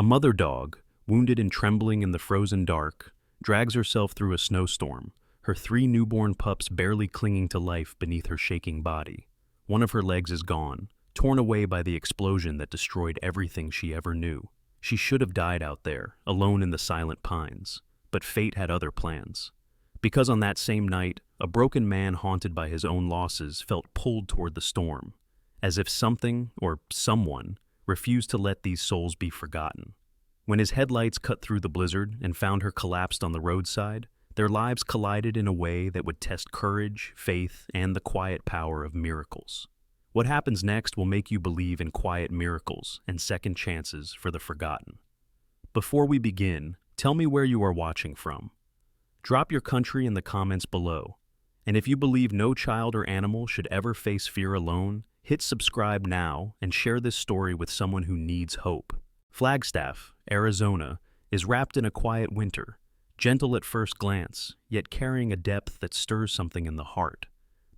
mother dog, wounded and trembling in the frozen dark, drags herself through a snowstorm, her 3 newborn pups barely clinging to life beneath her shaking body. One of her legs is gone, torn away by the explosion that destroyed everything she ever knew. She should have died out there, alone in the silent pines, but fate had other plans. Because on that same night, a broken man haunted by his own losses felt pulled toward the storm, as if something, or someone, refused to let these souls be forgotten. When his headlights cut through the blizzard and found her collapsed on the roadside, their lives collided in a way that would test courage, faith, and the quiet power of miracles. What happens next will make you believe in quiet miracles and second chances for the forgotten. Before we begin, tell me where you are watching from. Drop your country in the comments below. And if you believe no child or animal should ever face fear alone, hit subscribe now and share this story with someone who needs hope. Flagstaff, Arizona, is wrapped in a quiet winter, gentle at first glance, yet carrying a depth that stirs something in the heart.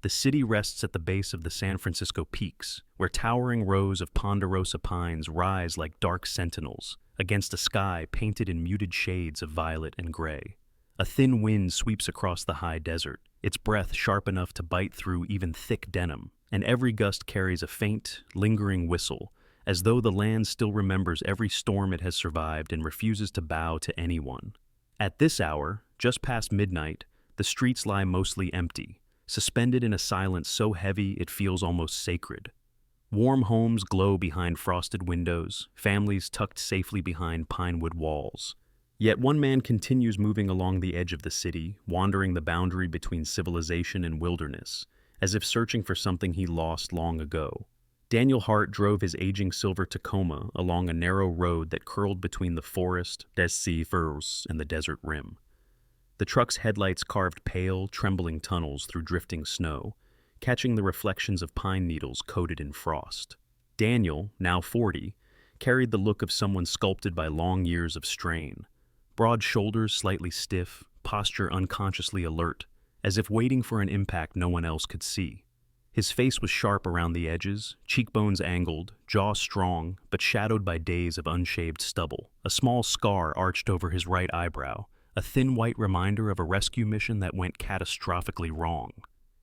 The city rests at the base of the San Francisco peaks, where towering rows of ponderosa pines rise like dark sentinels against a sky painted in muted shades of violet and gray. A thin wind sweeps across the high desert, its breath sharp enough to bite through even thick denim, and every gust carries a faint, lingering whistle, as though the land still remembers every storm it has survived and refuses to bow to anyone. At this hour, just past midnight, the streets lie mostly empty, suspended in a silence so heavy it feels almost sacred. Warm homes glow behind frosted windows, families tucked safely behind pinewood walls. Yet one man continues moving along the edge of the city, wandering the boundary between civilization and wilderness, as if searching for something he lost long ago. Daniel Hart drove his aging silver Tacoma along a narrow road that curled between the forest, des firs, and the desert rim. The truck's headlights carved pale, trembling tunnels through drifting snow, catching the reflections of pine needles coated in frost. Daniel, now 40, carried the look of someone sculpted by long years of strain. Broad shoulders slightly stiff, posture unconsciously alert, as if waiting for an impact no one else could see. His face was sharp around the edges, cheekbones angled, jaw strong, but shadowed by days of unshaved stubble. A small scar arched over his right eyebrow, a thin white reminder of a rescue mission that went catastrophically wrong.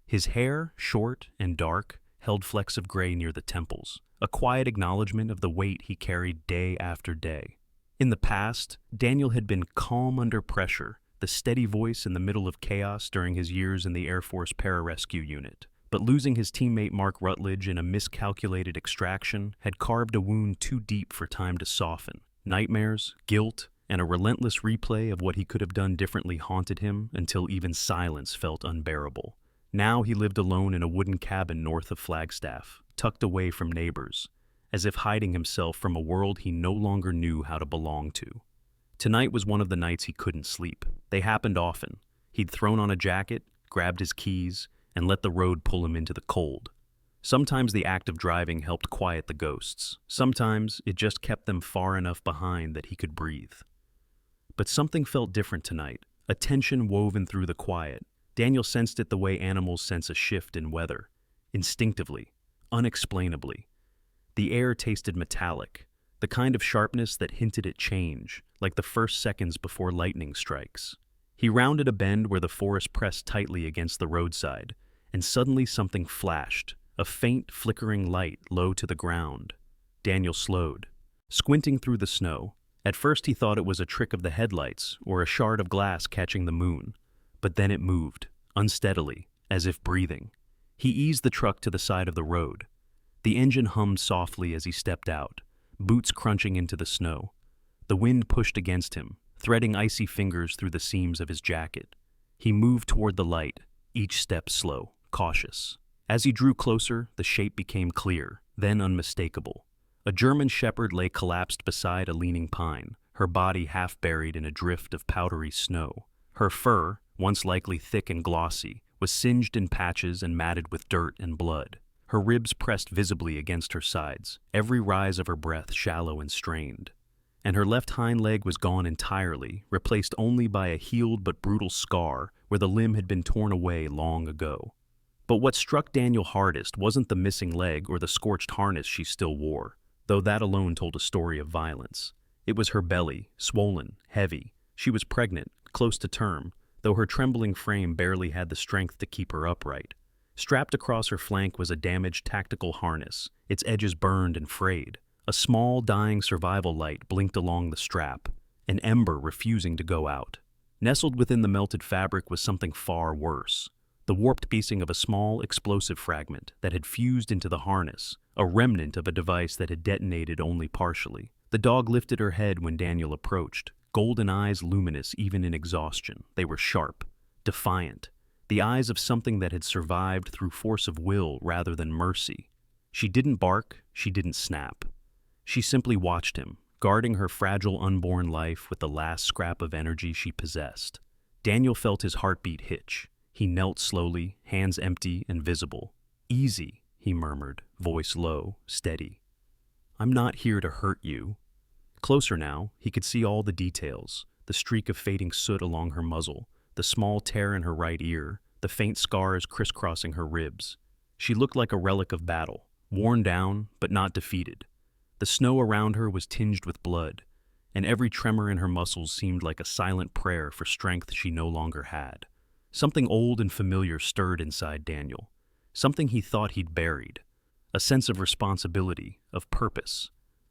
His hair, short and dark, held flecks of gray near the temples, a quiet acknowledgement of the weight he carried day after day. In the past, Daniel had been calm under pressure, the steady voice in the middle of chaos during his years in the Air Force Pararescue Unit. But losing his teammate Mark Rutledge in a miscalculated extraction had carved a wound too deep for time to soften. Nightmares, guilt, and a relentless replay of what he could have done differently haunted him until even silence felt unbearable. Now he lived alone in a wooden cabin north of Flagstaff, tucked away from neighbors, as if hiding himself from a world he no longer knew how to belong to. Tonight was one of the nights he couldn't sleep. They happened often. He'd thrown on a jacket, grabbed his keys, and let the road pull him into the cold. Sometimes the act of driving helped quiet the ghosts. Sometimes it just kept them far enough behind that he could breathe. But something felt different tonight, a tension woven through the quiet. Daniel sensed it the way animals sense a shift in weather, instinctively, unexplainably. The air tasted metallic, the kind of sharpness that hinted at change, like the first seconds before lightning strikes. He rounded a bend where the forest pressed tightly against the roadside, and suddenly something flashed, a faint, flickering light low to the ground. Daniel slowed, squinting through the snow. At first he thought it was a trick of the headlights or a shard of glass catching the moon, but then it moved, unsteadily, as if breathing. He eased the truck to the side of the road. The engine hummed softly as he stepped out, boots crunching into the snow. The wind pushed against him, threading icy fingers through the seams of his jacket. He moved toward the light, each step slow, cautious. As he drew closer, the shape became clear, then unmistakable. A German shepherd lay collapsed beside a leaning pine, her body half buried in a drift of powdery snow. Her fur, once likely thick and glossy, was singed in patches and matted with dirt and blood. Her ribs pressed visibly against her sides, every rise of her breath shallow and strained. And her left hind leg was gone entirely, replaced only by a healed but brutal scar where the limb had been torn away long ago. But what struck Daniel hardest wasn't the missing leg or the scorched harness she still wore, though that alone told a story of violence. It was her belly, swollen, heavy. She was pregnant, close to term, though her trembling frame barely had the strength to keep her upright. Strapped across her flank was a damaged tactical harness, its edges burned and frayed. A small, dying survival light blinked along the strap, an ember refusing to go out. Nestled within the melted fabric was something far worse. The warped piecing of a small, explosive fragment that had fused into the harness, a remnant of a device that had detonated only partially. The dog lifted her head when Daniel approached, golden eyes luminous even in exhaustion. They were sharp, defiant, the eyes of something that had survived through force of will rather than mercy. She didn't bark, she didn't snap. She simply watched him, guarding her fragile unborn life with the last scrap of energy she possessed. Daniel felt his heartbeat hitch. He knelt slowly, hands empty and visible. "Easy," he murmured, voice low, steady. "I'm not here to hurt you." Closer now, he could see all the details, the streak of fading soot along her muzzle, the small tear in her right ear, the faint scars crisscrossing her ribs. She looked like a relic of battle, worn down but not defeated. The snow around her was tinged with blood, and every tremor in her muscles seemed like a silent prayer for strength she no longer had. Something old and familiar stirred inside Daniel, something he thought he'd buried, a sense of responsibility, of purpose.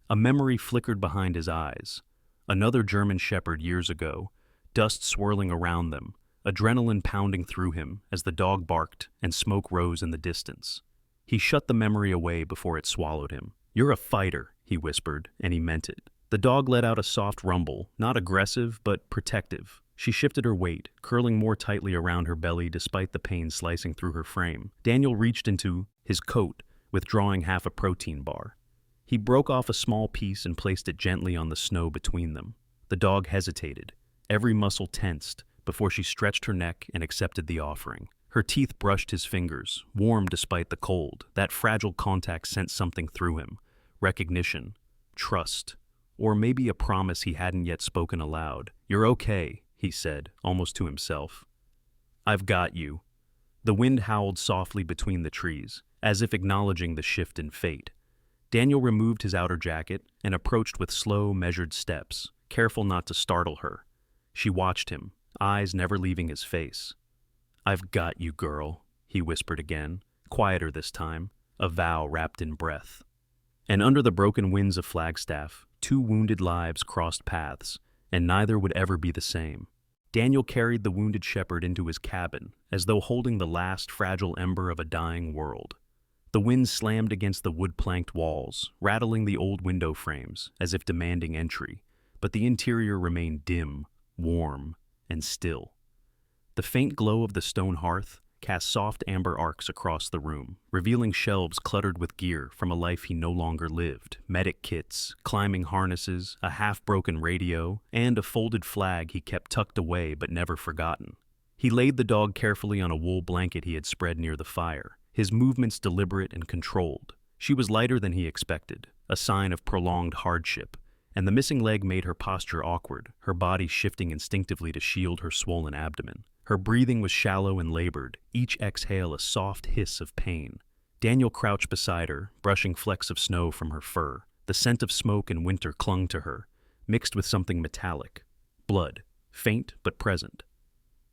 A memory flickered behind his eyes. Another German shepherd years ago, dust swirling around them, adrenaline pounding through him as the dog barked and smoke rose in the distance. He shut the memory away before it swallowed him. "You're a fighter," he whispered, and he meant it. The dog let out a soft rumble, not aggressive, but protective. She shifted her weight, curling more tightly around her belly despite the pain slicing through her frame. Daniel reached into his coat, withdrawing half a protein bar. He broke off a small piece and placed it gently on the snow between them. The dog hesitated, every muscle tensed, before she stretched her neck and accepted the offering. Her teeth brushed his fingers, warm despite the cold. That fragile contact sent something through him. Recognition, trust, or maybe a promise he hadn't yet spoken aloud. "You're okay," he said, almost to himself. "I've got you." The wind howled softly between the trees, as if acknowledging the shift in fate. Daniel removed his outer jacket and approached with slow, measured steps, careful not to startle her. She watched him, eyes never leaving his face. "I've got you, girl," he whispered again, quieter this time, a vow wrapped in breath. And under the broken winds of Flagstaff, two wounded lives crossed paths, and neither would ever be the same. Daniel carried the wounded shepherd into his cabin, as though holding the last fragile ember of a dying world. The wind slammed against the wood-planked walls, rattling the old window frames, as if demanding entry, but the interior remained dim, warm, and still. The faint glow of the stone hearth cast soft amber arcs across the room, revealing shelves cluttered with gear from a life he no longer lived. Medic kits, climbing harnesses, a half-broken radio, and a folded flag he kept tucked away but never forgotten. He laid the dog carefully on a wool blanket he had spread near the fire, his movements deliberate and controlled. She was lighter than he expected, a sign of prolonged hardship, and the missing leg made her posture awkward, her body shifting instinctively to shield her swollen abdomen. Her breathing was shallow and labored, each exhale a soft hiss of pain. Daniel crouched beside her, brushing flecks of snow from her fur. The scent of smoke and winter clung to her, mixed with something metallic. Blood, faint but present.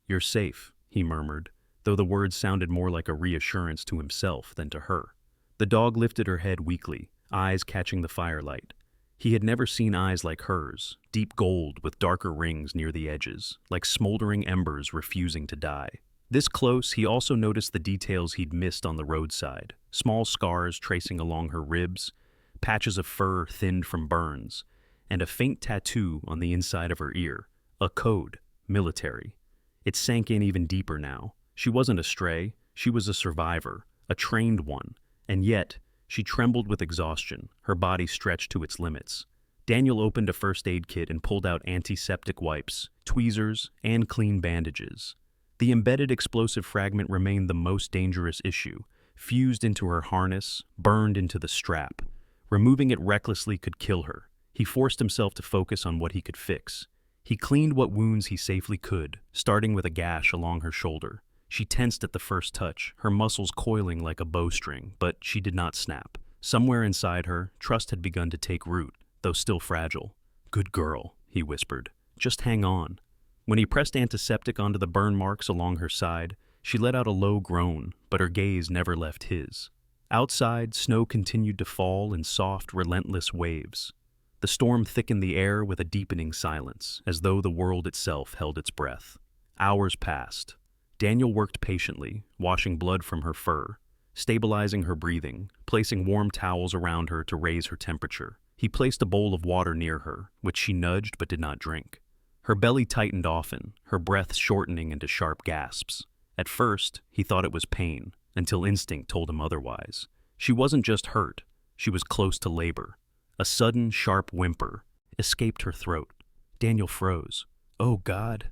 "You're safe," he murmured, though the words sounded more like a reassurance to himself than to her. The dog lifted her head weakly, eyes catching the firelight. He had never seen eyes like hers, deep gold with darker rings near the edges, like smoldering embers refusing to die. This close, he also noticed the details he'd missed on the roadside, small scars tracing along her ribs, patches of fur thinned from burns, and a faint tattoo on the inside of her ear, a code, military. It sank in even deeper now. She wasn't a stray, she was a survivor, a trained one, and yet, she trembled with exhaustion, her body stretched to its limits. Daniel opened a first aid kit and pulled out antiseptic wipes, tweezers, and clean bandages. The embedded explosive fragment remained the most dangerous issue, fused into her harness, burned into the strap. Removing it recklessly could kill her. He forced himself to focus on what he could fix. He cleaned what wounds he safely could, starting with a gash along her shoulder. She tensed at the first touch, her muscles coiling like a bowstring, but she did not snap. Somewhere inside her, trust had begun to take root, though still fragile. Good girl, he whispered. Just hang on. When he pressed antiseptic onto the burn marks along her side, she let out a low groan, but her gaze never left his. Outside, snow continued to fall in soft, relentless waves. The storm thickened the air with a deepening silence, as though the world itself held its breath. Hours passed. Daniel worked patiently, washing blood from her fur, stabilizing her breathing, placing warm towels around her to raise her temperature. He placed a bowl of water near her, which she nudged but did not drink. Her belly tightened often, her breath shortening into sharp gasps. At first, he thought it was pain, until instinct told him otherwise. She wasn't just hurt, she was close to labor. A sudden, sharp whimper escaped her throat. Daniel froze. Oh, God.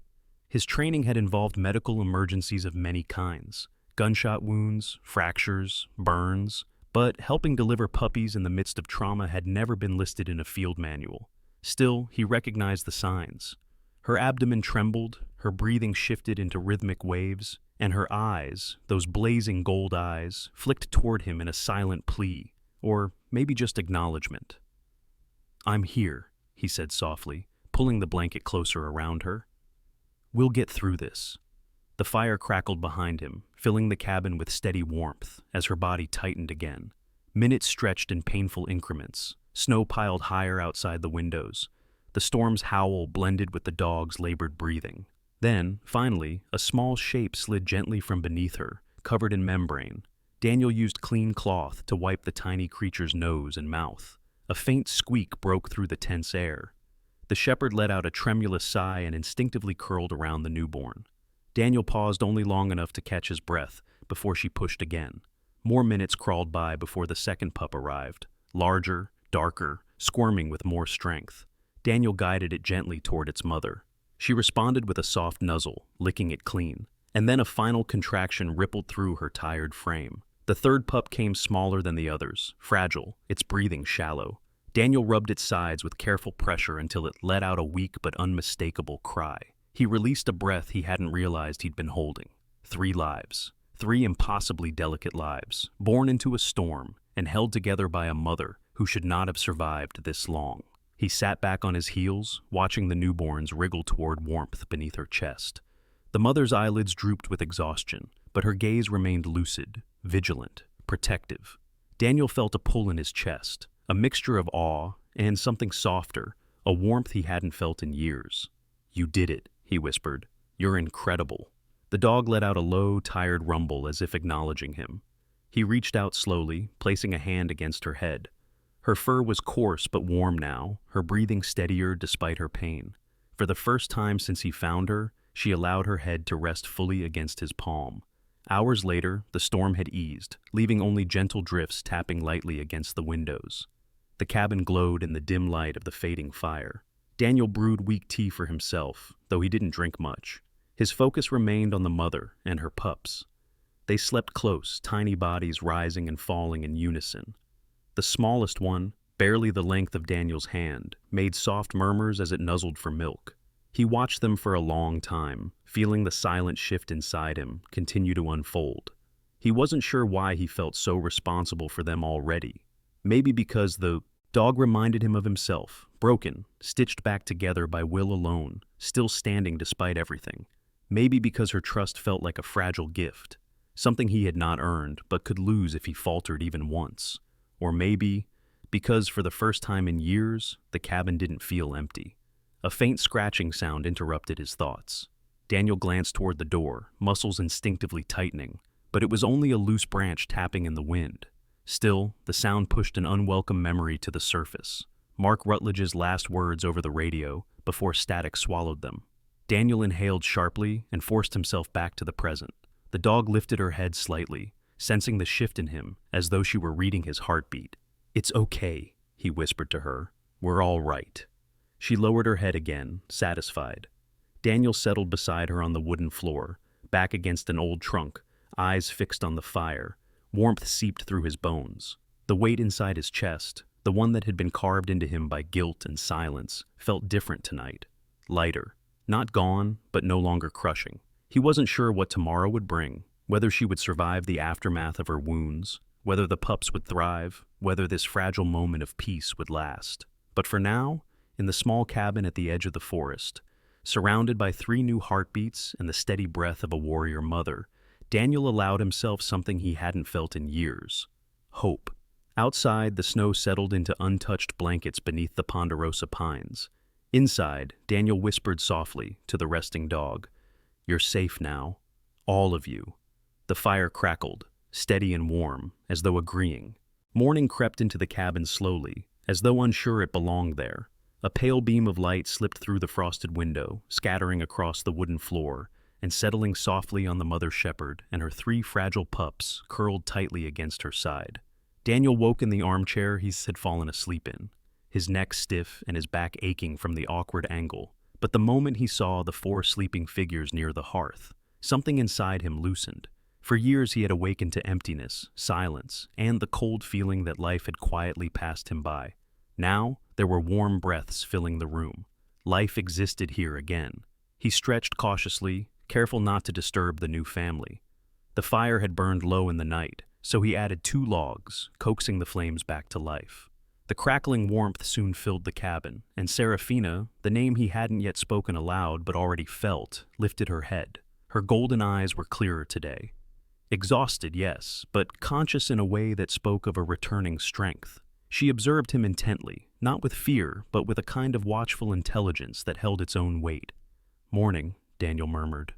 His training had involved medical emergencies of many kinds. Gunshot wounds, fractures, burns. But helping deliver puppies in the midst of trauma had never been listed in a field manual. Still, he recognized the signs. Her abdomen trembled, her breathing shifted into rhythmic waves, and her eyes, those blazing gold eyes, flicked toward him in a silent plea, or maybe just acknowledgement. "I'm here," he said softly, pulling the blanket closer around her. "We'll get through this." The fire crackled behind him, filling the cabin with steady warmth as her body tightened again. Minutes stretched in painful increments. Snow piled higher outside the windows. The storm's howl blended with the dog's labored breathing. Then, finally, a small shape slid gently from beneath her, covered in membrane. Daniel used clean cloth to wipe the tiny creature's nose and mouth. A faint squeak broke through the tense air. The shepherd let out a tremulous sigh and instinctively curled around the newborn. Daniel paused only long enough to catch his breath before she pushed again. More minutes crawled by before the second pup arrived, larger, darker, squirming with more strength. Daniel guided it gently toward its mother. She responded with a soft nuzzle, licking it clean, and then a final contraction rippled through her tired frame. The third pup came smaller than the others, fragile, its breathing shallow. Daniel rubbed its sides with careful pressure until it let out a weak but unmistakable cry. He released a breath he hadn't realized he'd been holding. 3 lives. 3 impossibly delicate lives, born into a storm and held together by a mother who should not have survived this long. He sat back on his heels, watching the newborns wriggle toward warmth beneath her chest. The mother's eyelids drooped with exhaustion, but her gaze remained lucid, vigilant, protective. Daniel felt a pull in his chest, a mixture of awe and something softer, a warmth he hadn't felt in years. "You did it," he whispered. "You're incredible." The dog let out a low, tired rumble as if acknowledging him. He reached out slowly, placing a hand against her head. Her fur was coarse but warm now, her breathing steadier despite her pain. For the first time since he found her, she allowed her head to rest fully against his palm. Hours later, the storm had eased, leaving only gentle drifts tapping lightly against the windows. The cabin glowed in the dim light of the fading fire. Daniel brewed weak tea for himself, though he didn't drink much. His focus remained on the mother and her pups. They slept close, tiny bodies rising and falling in unison. The smallest one, barely the length of Daniel's hand, made soft murmurs as it nuzzled for milk. He watched them for a long time, feeling the silent shift inside him continue to unfold. He wasn't sure why he felt so responsible for them already. Maybe because the dog reminded him of himself, broken, stitched back together by will alone, still standing despite everything. Maybe because her trust felt like a fragile gift, something he had not earned but could lose if he faltered even once. Or maybe because for the first time in years, the cabin didn't feel empty. A faint scratching sound interrupted his thoughts. Daniel glanced toward the door, muscles instinctively tightening, but it was only a loose branch tapping in the wind. Still, the sound pushed an unwelcome memory to the surface. Mark Rutledge's last words over the radio before static swallowed them. Daniel inhaled sharply and forced himself back to the present. The dog lifted her head slightly, sensing the shift in him as though she were reading his heartbeat. "It's okay," he whispered to her. "We're all right." She lowered her head again, satisfied. Daniel settled beside her on the wooden floor, back against an old trunk, eyes fixed on the fire. Warmth seeped through his bones. The weight inside his chest, the one that had been carved into him by guilt and silence, felt different tonight. Lighter. Not gone, but no longer crushing. He wasn't sure what tomorrow would bring, whether she would survive the aftermath of her wounds, whether the pups would thrive, whether this fragile moment of peace would last. But for now, in the small cabin at the edge of the forest, surrounded by 3 new heartbeats and the steady breath of a warrior mother, Daniel allowed himself something he hadn't felt in years: hope. Outside, the snow settled into untouched blankets beneath the ponderosa pines. Inside, Daniel whispered softly to the resting dog, "You're safe now. All of you." The fire crackled, steady and warm, as though agreeing. Morning crept into the cabin slowly, as though unsure it belonged there. A pale beam of light slipped through the frosted window, scattering across the wooden floor, and settling softly on the mother shepherd and her 3 fragile pups curled tightly against her side. Daniel woke in the armchair he had fallen asleep in, his neck stiff and his back aching from the awkward angle. But the moment he saw the 4 sleeping figures near the hearth, something inside him loosened. For years he had awakened to emptiness, silence, and the cold feeling that life had quietly passed him by. Now, there were warm breaths filling the room. Life existed here again. He stretched cautiously, careful not to disturb the new family. The fire had burned low in the night, so he added 2 logs, coaxing the flames back to life. The crackling warmth soon filled the cabin, and Serafina, the name he hadn't yet spoken aloud but already felt, lifted her head. Her golden eyes were clearer today. Exhausted, yes, but conscious in a way that spoke of a returning strength. She observed him intently, not with fear, but with a kind of watchful intelligence that held its own weight. "Morning," Daniel murmured.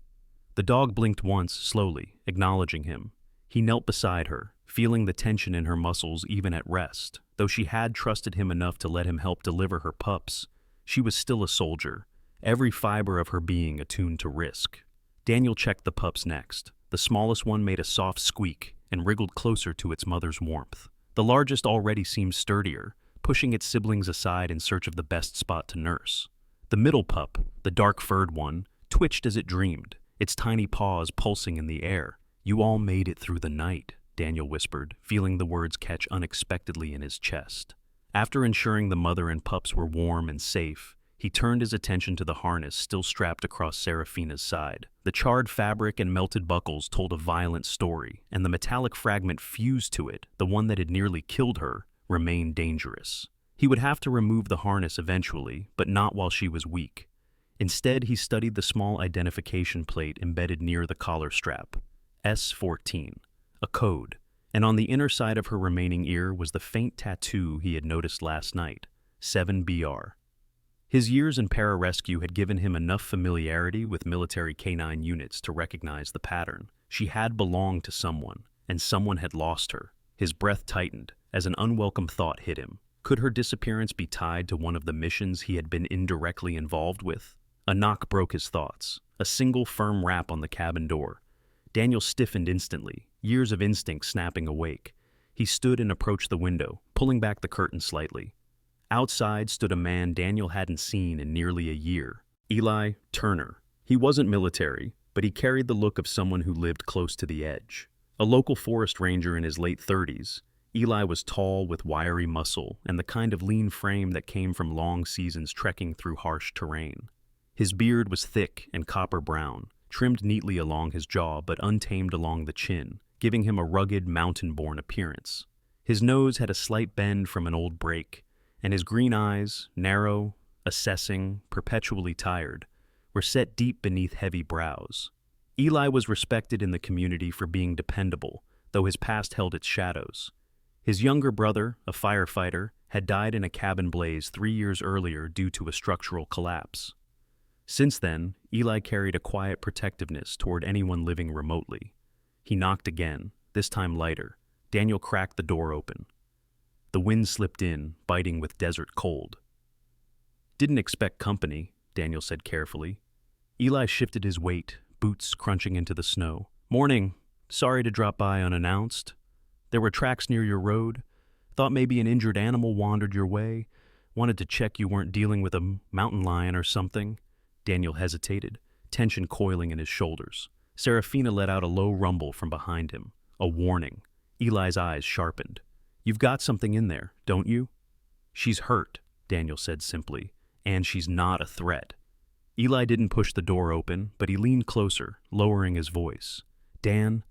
The dog blinked once, slowly, acknowledging him. He knelt beside her, feeling the tension in her muscles even at rest. Though she had trusted him enough to let him help deliver her pups, she was still a soldier, every fiber of her being attuned to risk. Daniel checked the pups next. The smallest one made a soft squeak and wriggled closer to its mother's warmth. The largest already seemed sturdier, pushing its siblings aside in search of the best spot to nurse. The middle pup, the dark-furred one, twitched as it dreamed, its tiny paws pulsing in the air. "You all made it through the night," Daniel whispered, feeling the words catch unexpectedly in his chest. After ensuring the mother and pups were warm and safe, he turned his attention to the harness still strapped across Serafina's side. The charred fabric and melted buckles told a violent story, and the metallic fragment fused to it, the one that had nearly killed her, remained dangerous. He would have to remove the harness eventually, but not while she was weak. Instead, he studied the small identification plate embedded near the collar strap. S14, a code, and on the inner side of her remaining ear was the faint tattoo he had noticed last night, 7BR. His years in pararescue had given him enough familiarity with military canine units to recognize the pattern. She had belonged to someone, and someone had lost her. His breath tightened as an unwelcome thought hit him. Could her disappearance be tied to one of the missions he had been indirectly involved with? A knock broke his thoughts, a single firm rap on the cabin door. Daniel stiffened instantly, years of instinct snapping awake. He stood and approached the window, pulling back the curtain slightly. Outside stood a man Daniel hadn't seen in nearly a year, Eli Turner. He wasn't military, but he carried the look of someone who lived close to the edge. A local forest ranger in his late 30s, Eli was tall with wiry muscle and the kind of lean frame that came from long seasons trekking through harsh terrain. His beard was thick and copper brown, trimmed neatly along his jaw but untamed along the chin, giving him a rugged, mountain-born appearance. His nose had a slight bend from an old break, and his green eyes, narrow, assessing, perpetually tired, were set deep beneath heavy brows. Eli was respected in the community for being dependable, though his past held its shadows. His younger brother, a firefighter, had died in a cabin blaze 3 years earlier due to a structural collapse. Since then, Eli carried a quiet protectiveness toward anyone living remotely. He knocked again, this time lighter. Daniel cracked the door open. The wind slipped in, biting with desert cold. "Didn't expect company," Daniel said carefully. Eli shifted his weight, boots crunching into the snow. "Morning. Sorry to drop by unannounced. There were tracks near your road. Thought maybe an injured animal wandered your way. Wanted to check you weren't dealing with a mountain lion or something." Daniel hesitated, tension coiling in his shoulders. Serafina let out a low rumble from behind him, a warning. Eli's eyes sharpened. "You've got something in there, don't you?" "She's hurt," Daniel said simply, "and she's not a threat." Eli didn't push the door open, but he leaned closer, lowering his voice. "Dan,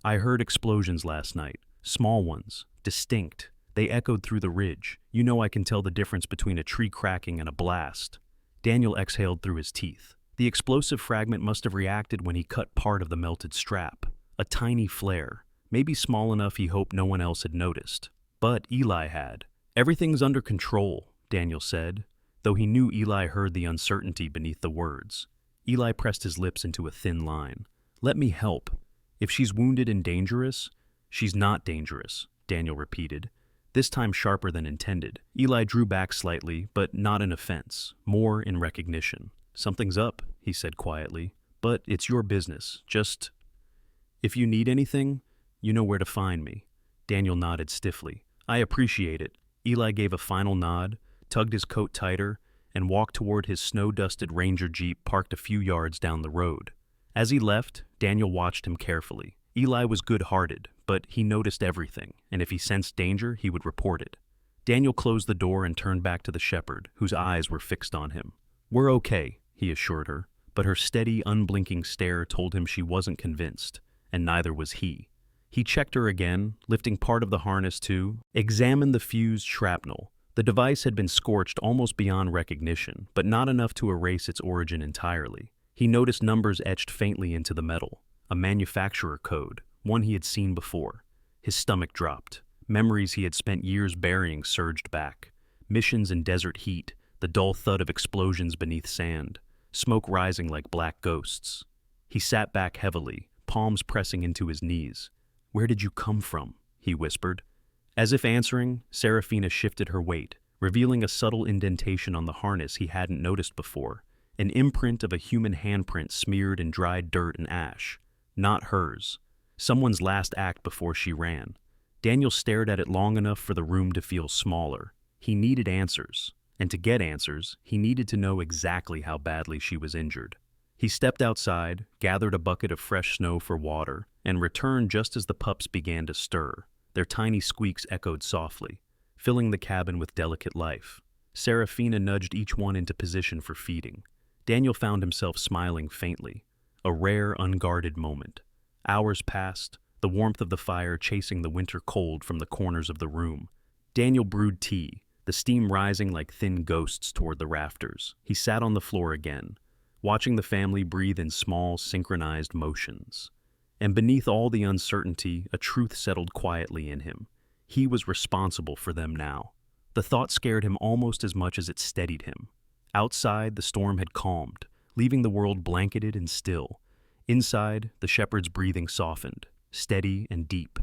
I heard explosions last night, small ones, distinct. They echoed through the ridge. You know I can tell the difference between a tree cracking and a blast. Daniel exhaled through his teeth. The explosive fragment must have reacted when he cut part of the melted strap. A tiny flare, maybe small enough he hoped no one else had noticed. But Eli had. Everything's under control, Daniel said, though he knew Eli heard the uncertainty beneath the words. Eli pressed his lips into a thin line. Let me help. If she's wounded and dangerous, she's not dangerous, Daniel repeated, this time sharper than intended. Eli drew back slightly, but not in offense, more in recognition. Something's up, he said quietly, but it's your business. Just, if you need anything, you know where to find me. Daniel nodded stiffly. I appreciate it. Eli gave a final nod, tugged his coat tighter, and walked toward his snow-dusted Ranger Jeep parked a few yards down the road. As he left, Daniel watched him carefully. Eli was good-hearted, but he noticed everything, and if he sensed danger, he would report it. Daniel closed the door and turned back to the shepherd, whose eyes were fixed on him. We're okay, he assured her, but her steady, unblinking stare told him she wasn't convinced, and neither was he. He checked her again, lifting part of the harness to examine the fused shrapnel. The device had been scorched almost beyond recognition, but not enough to erase its origin entirely. He noticed numbers etched faintly into the metal, a manufacturer code, one he had seen before. His stomach dropped. Memories he had spent years burying surged back. Missions in desert heat, the dull thud of explosions beneath sand, smoke rising like black ghosts. He sat back heavily, palms pressing into his knees. Where did you come from? He whispered. As if answering, Serafina shifted her weight, revealing a subtle indentation on the harness he hadn't noticed before, an imprint of a human handprint smeared in dried dirt and ash. Not hers. Someone's last act before she ran. Daniel stared at it long enough for the room to feel smaller. He needed answers, and to get answers, he needed to know exactly how badly she was injured. He stepped outside, gathered a bucket of fresh snow for water, and returned just as the pups began to stir. Their tiny squeaks echoed softly, filling the cabin with delicate life. Serafina nudged each one into position for feeding. Daniel found himself smiling faintly, a rare, unguarded moment. Hours passed, the warmth of the fire chasing the winter cold from the corners of the room. Daniel brewed tea, the steam rising like thin ghosts toward the rafters. He sat on the floor again, watching the family breathe in small, synchronized motions. And beneath all the uncertainty, a truth settled quietly in him. He was responsible for them now. The thought scared him almost as much as it steadied him. Outside, the storm had calmed, leaving the world blanketed and still. Inside, the shepherd's breathing softened, steady and deep.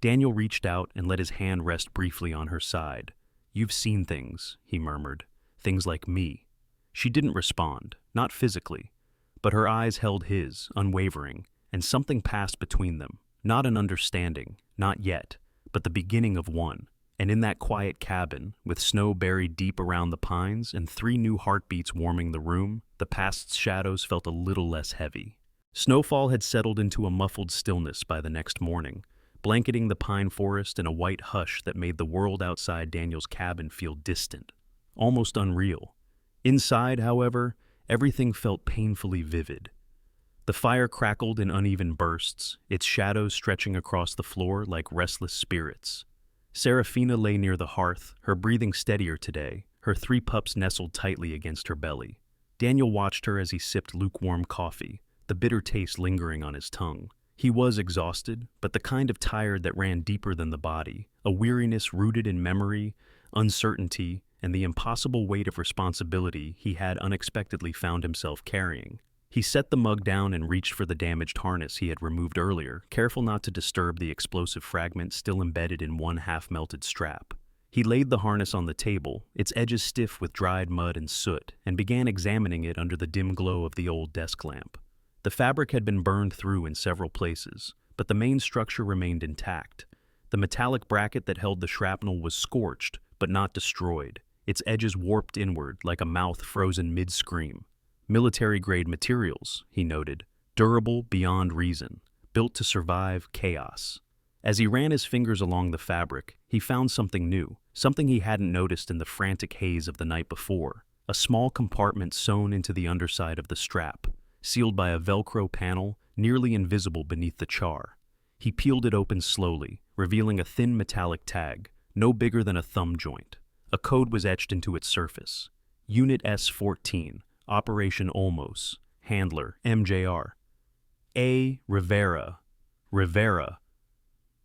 Daniel reached out and let his hand rest briefly on her side. You've seen things, he murmured. Things like me. She didn't respond, not physically, but her eyes held his, unwavering, and something passed between them. Not an understanding, not yet, but the beginning of one. And in that quiet cabin, with snow buried deep around the pines and 3 new heartbeats warming the room, the past's shadows felt a little less heavy. Snowfall had settled into a muffled stillness by the next morning, blanketing the pine forest in a white hush that made the world outside Daniel's cabin feel distant, almost unreal. Inside, however, everything felt painfully vivid. The fire crackled in uneven bursts, its shadows stretching across the floor like restless spirits. Serafina lay near the hearth, her breathing steadier today, her 3 pups nestled tightly against her belly. Daniel watched her as he sipped lukewarm coffee, the bitter taste lingering on his tongue. He was exhausted, but the kind of tired that ran deeper than the body, a weariness rooted in memory, uncertainty, and the impossible weight of responsibility he had unexpectedly found himself carrying. He set the mug down and reached for the damaged harness he had removed earlier, careful not to disturb the explosive fragment still embedded in one half-melted strap. He laid the harness on the table, its edges stiff with dried mud and soot, and began examining it under the dim glow of the old desk lamp. The fabric had been burned through in several places, but the main structure remained intact. The metallic bracket that held the shrapnel was scorched, but not destroyed, its edges warped inward like a mouth frozen mid-scream. Military-grade materials, he noted, durable beyond reason, built to survive chaos. As he ran his fingers along the fabric, he found something new, something he hadn't noticed in the frantic haze of the night before, a small compartment sewn into the underside of the strap, sealed by a Velcro panel nearly invisible beneath the char. He peeled it open slowly, revealing a thin metallic tag, no bigger than a thumb joint. A code was etched into its surface. Unit S-14, Operation Olmos, Handler, MJR. A. Rivera. Rivera.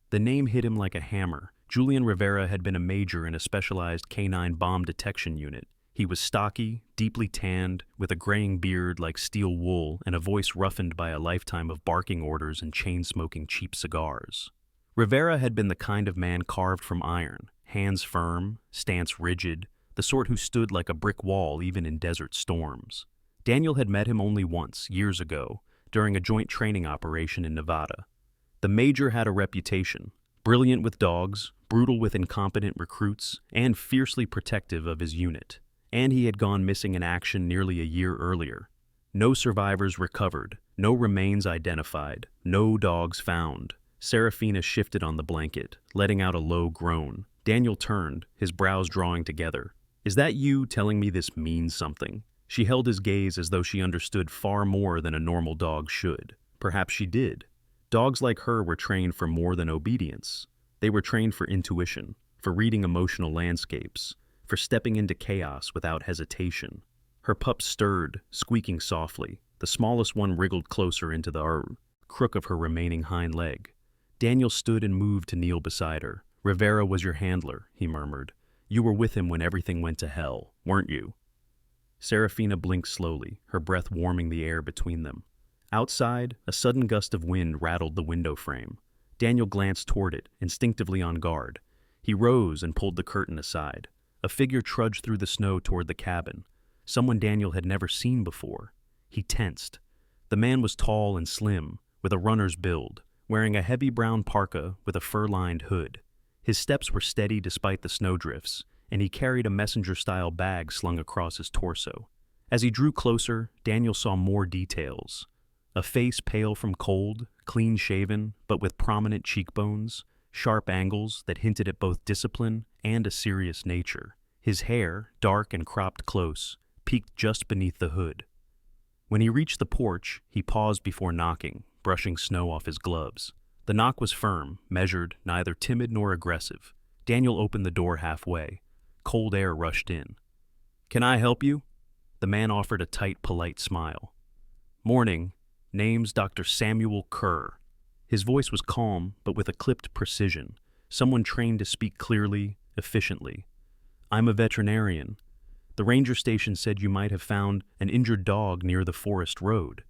The name hit him like a hammer. Julian Rivera had been a major in a specialized canine bomb detection unit. He was stocky, deeply tanned, with a graying beard like steel wool and a voice roughened by a lifetime of barking orders and chain-smoking cheap cigars. Rivera had been the kind of man carved from iron, hands firm, stance rigid, the sort who stood like a brick wall even in desert storms. Daniel had met him only once, years ago, during a joint training operation in Nevada. The major had a reputation: brilliant with dogs, brutal with incompetent recruits, and fiercely protective of his unit. And he had gone missing in action nearly a year earlier. No survivors recovered, no remains identified, no dogs found. Serafina shifted on the blanket, letting out a low groan. Daniel turned, his brows drawing together. "Is that you telling me this means something?" She held his gaze as though she understood far more than a normal dog should. Perhaps she did. Dogs like her were trained for more than obedience. They were trained for intuition, for reading emotional landscapes, for stepping into chaos without hesitation. Her pups stirred, squeaking softly. The smallest one wriggled closer into the crook of her remaining hind leg. Daniel stood and moved to kneel beside her. "Rivera was your handler," he murmured. "You were with him when everything went to hell, weren't you?" Serafina blinked slowly, her breath warming the air between them. Outside, a sudden gust of wind rattled the window frame. Daniel glanced toward it, instinctively on guard. He rose and pulled the curtain aside. A figure trudged through the snow toward the cabin, someone Daniel had never seen before. He tensed. The man was tall and slim, with a runner's build, wearing a heavy brown parka with a fur-lined hood. His steps were steady despite the snowdrifts, and he carried a messenger-style bag slung across his torso. As he drew closer, Daniel saw more details. A face pale from cold, clean-shaven, but with prominent cheekbones, sharp angles that hinted at both discipline and a serious nature. His hair, dark and cropped close, peeked just beneath the hood. When he reached the porch, he paused before knocking, brushing snow off his gloves. The knock was firm, measured, neither timid nor aggressive. Daniel opened the door halfway. Cold air rushed in. "Can I help you?" The man offered a tight, polite smile. "Morning. Name's Dr. Samuel Kerr." His voice was calm, but with a clipped precision, someone trained to speak clearly, efficiently. "I'm a veterinarian. The ranger station said you might have found an injured dog near the forest road."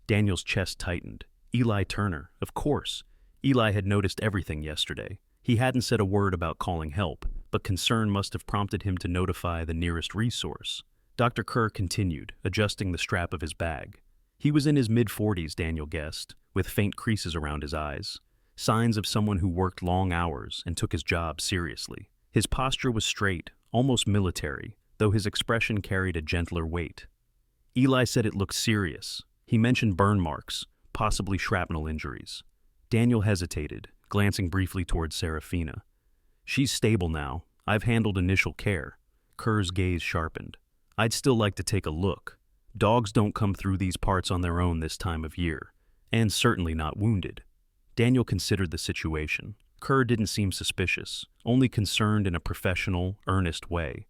Daniel's chest tightened. Eli Turner, of course. Eli had noticed everything yesterday. He hadn't said a word about calling help, but concern must have prompted him to notify the nearest resource. Dr. Kerr continued, adjusting the strap of his bag. He was in his mid-40s, Daniel guessed, with faint creases around his eyes, signs of someone who worked long hours and took his job seriously. His posture was straight, almost military, though his expression carried a gentler weight. Eli said it looked serious. He mentioned burn marks, possibly shrapnel injuries. Daniel hesitated, glancing briefly towards Serafina. "She's stable now. I've handled initial care." Kerr's gaze sharpened. "I'd still like to take a look. Dogs don't come through these parts on their own this time of year, and certainly not wounded." Daniel considered the situation. Kerr didn't seem suspicious, only concerned in a professional, earnest way.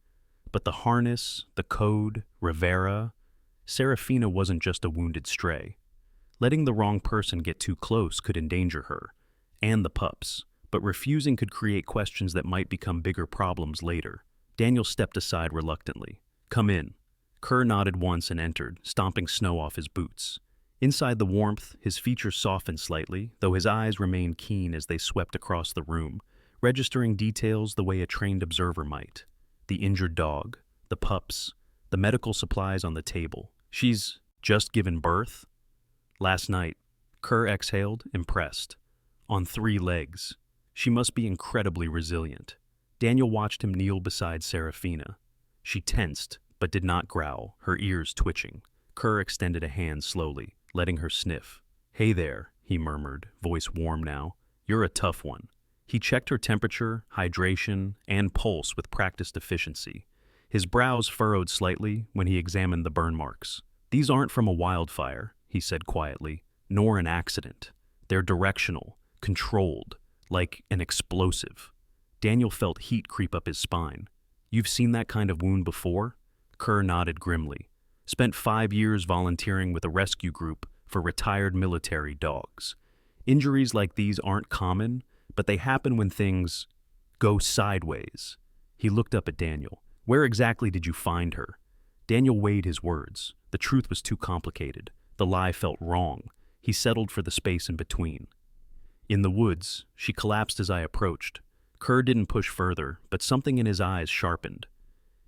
But the harness, the code, Rivera... Serafina wasn't just a wounded stray. Letting the wrong person get too close could endanger her, and the pups, but refusing could create questions that might become bigger problems later. Daniel stepped aside reluctantly. "Come in." Kerr nodded once and entered, stomping snow off his boots. Inside the warmth, his features softened slightly, though his eyes remained keen as they swept across the room, registering details the way a trained observer might. The injured dog, the pups, the medical supplies on the table. "She's just given birth?" "Last night." Kerr exhaled, impressed. "On 3 legs. She must be incredibly resilient." Daniel watched him kneel beside Serafina. She tensed, but did not growl, her ears twitching. Kerr extended a hand slowly, letting her sniff. "Hey there," he murmured, voice warm now. "You're a tough one." He checked her temperature, hydration, and pulse with practiced efficiency. His brows furrowed slightly when he examined the burn marks. "These aren't from a wildfire," he said quietly, "nor an accident. They're directional, controlled, like an explosive." Daniel felt heat creep up his spine. You've seen that kind of wound before? Kerr nodded grimly. Spent 5 years volunteering with a rescue group for retired military dogs. Injuries like these aren't common, but they happen when things go sideways. He looked up at Daniel. Where exactly did you find her? Daniel weighed his words. The truth was too complicated. The lie felt wrong. He settled for the space in between. In the woods, she collapsed as I approached. Kerr didn't push further, but something in his eyes sharpened.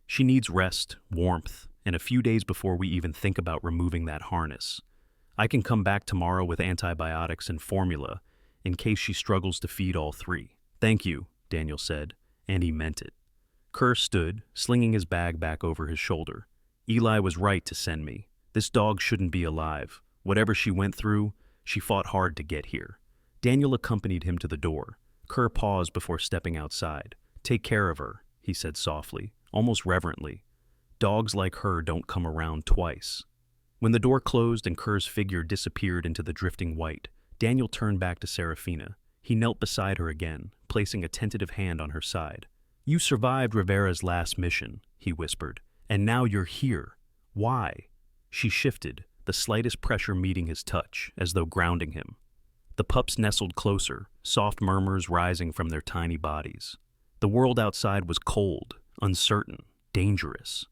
She needs rest, warmth, and a few days before we even think about removing that harness. I can come back tomorrow with antibiotics and formula in case she struggles to feed all 3. Thank you, Daniel said, and he meant it. Kerr stood, slinging his bag back over his shoulder. Eli was right to send me. This dog shouldn't be alive. Whatever she went through, she fought hard to get here. Daniel accompanied him to the door. Kerr paused before stepping outside. Take care of her, he said softly, almost reverently. Dogs like her don't come around twice. When the door closed and Kerr's figure disappeared into the drifting white, Daniel turned back to Serafina. He knelt beside her again, placing a tentative hand on her side. You survived Rivera's last mission, he whispered, and now you're here. Why? She shifted, the slightest pressure meeting his touch, as though grounding him. The pups nestled closer, soft murmurs rising from their tiny bodies. The world outside was cold, uncertain, dangerous.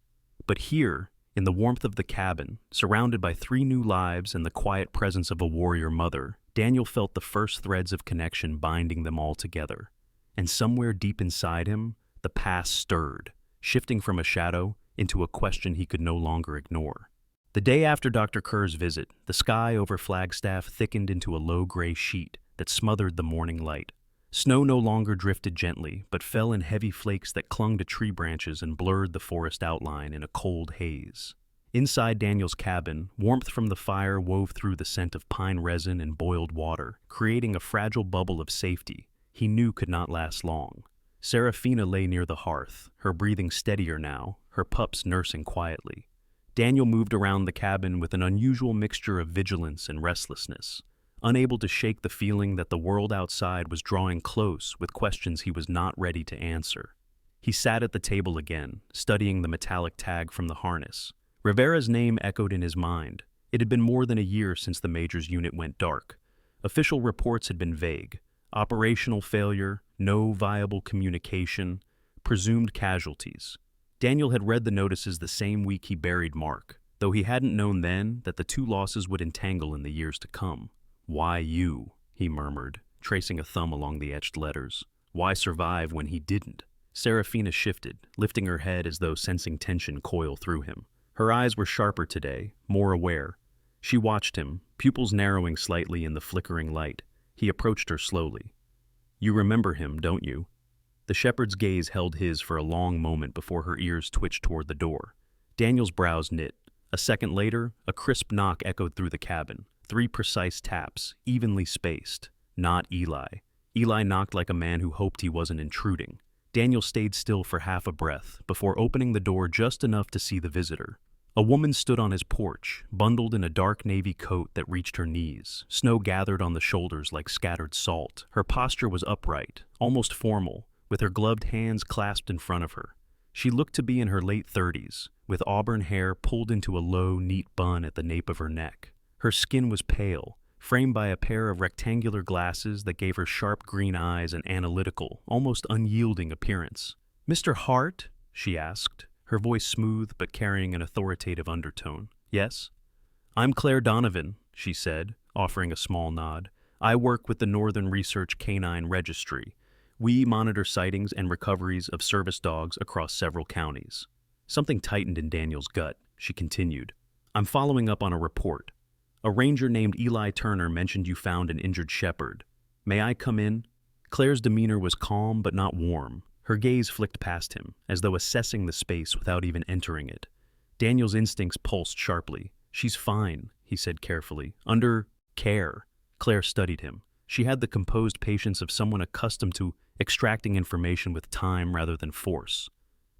But here, in the warmth of the cabin, surrounded by 3 new lives and the quiet presence of a warrior mother, Daniel felt the first threads of connection binding them all together. And somewhere deep inside him, the past stirred, shifting from a shadow into a question he could no longer ignore. The day after Dr. Kerr's visit, the sky over Flagstaff thickened into a low gray sheet that smothered the morning light. Snow no longer drifted gently, but fell in heavy flakes that clung to tree branches and blurred the forest outline in a cold haze. Inside Daniel's cabin, warmth from the fire wove through the scent of pine resin and boiled water, creating a fragile bubble of safety he knew could not last long. Serafina lay near the hearth, her breathing steadier now, her pups nursing quietly. Daniel moved around the cabin with an unusual mixture of vigilance and restlessness, unable to shake the feeling that the world outside was drawing close with questions he was not ready to answer. He sat at the table again, studying the metallic tag from the harness. Rivera's name echoed in his mind. It had been more than a year since the Major's unit went dark. Official reports had been vague. Operational failure, no viable communication, presumed casualties. Daniel had read the notices the same week he buried Mark, though he hadn't known then that the 2 losses would entangle in the years to come. Why you? He murmured, tracing a thumb along the etched letters. Why survive when he didn't? Serafina shifted, lifting her head as though sensing tension coil through him. Her eyes were sharper today, more aware. She watched him, pupils narrowing slightly in the flickering light. He approached her slowly. You remember him, don't you? The shepherd's gaze held his for a long moment before her ears twitched toward the door. Daniel's brows knit. A second later, a crisp knock echoed through the cabin. 3 precise taps, evenly spaced. Not Eli. Eli knocked like a man who hoped he wasn't intruding. Daniel stayed still for half a breath before opening the door just enough to see the visitor. A woman stood on his porch, bundled in a dark navy coat that reached her knees. Snow gathered on the shoulders like scattered salt. Her posture was upright, almost formal, with her gloved hands clasped in front of her. She looked to be in her late 30s, with auburn hair pulled into a low, neat bun at the nape of her neck. Her skin was pale, framed by a pair of rectangular glasses that gave her sharp green eyes an analytical, almost unyielding appearance. "Mr. Hart?" she asked, her voice smooth but carrying an authoritative undertone. "Yes?" "I'm Claire Donovan," she said, offering a small nod. "I work with the Northern Research Canine Registry. We monitor sightings and recoveries of service dogs across several counties." Something tightened in Daniel's gut. She continued. "I'm following up on a report. A ranger named Eli Turner mentioned you found an injured shepherd. May I come in?" Claire's demeanor was calm but not warm. Her gaze flicked past him, as though assessing the space without even entering it. Daniel's instincts pulsed sharply. "She's fine," he said carefully. "Under care." Claire studied him. She had the composed patience of someone accustomed to extracting information with time rather than force.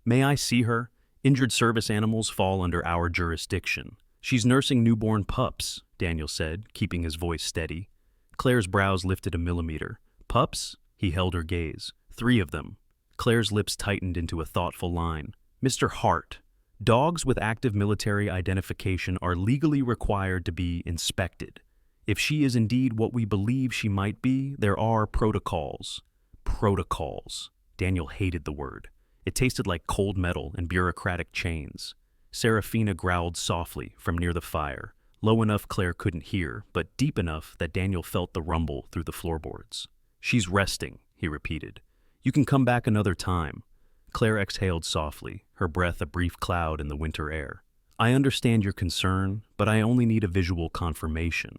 "May I see her? Injured service animals fall under our jurisdiction." "She's nursing newborn pups," Daniel said, keeping his voice steady. Claire's brows lifted a millimeter. "Pups?" He held her gaze. "3 of them. Claire's lips tightened into a thoughtful line. Mr. Hart, dogs with active military identification are legally required to be inspected. If she is indeed what we believe she might be, there are protocols. Protocols. Daniel hated the word. It tasted like cold metal and bureaucratic chains. Serafina growled softly from near the fire, low enough Claire couldn't hear, but deep enough that Daniel felt the rumble through the floorboards. She's resting, he repeated. You can come back another time. Claire exhaled softly, her breath a brief cloud in the winter air. I understand your concern, but I only need a visual confirmation.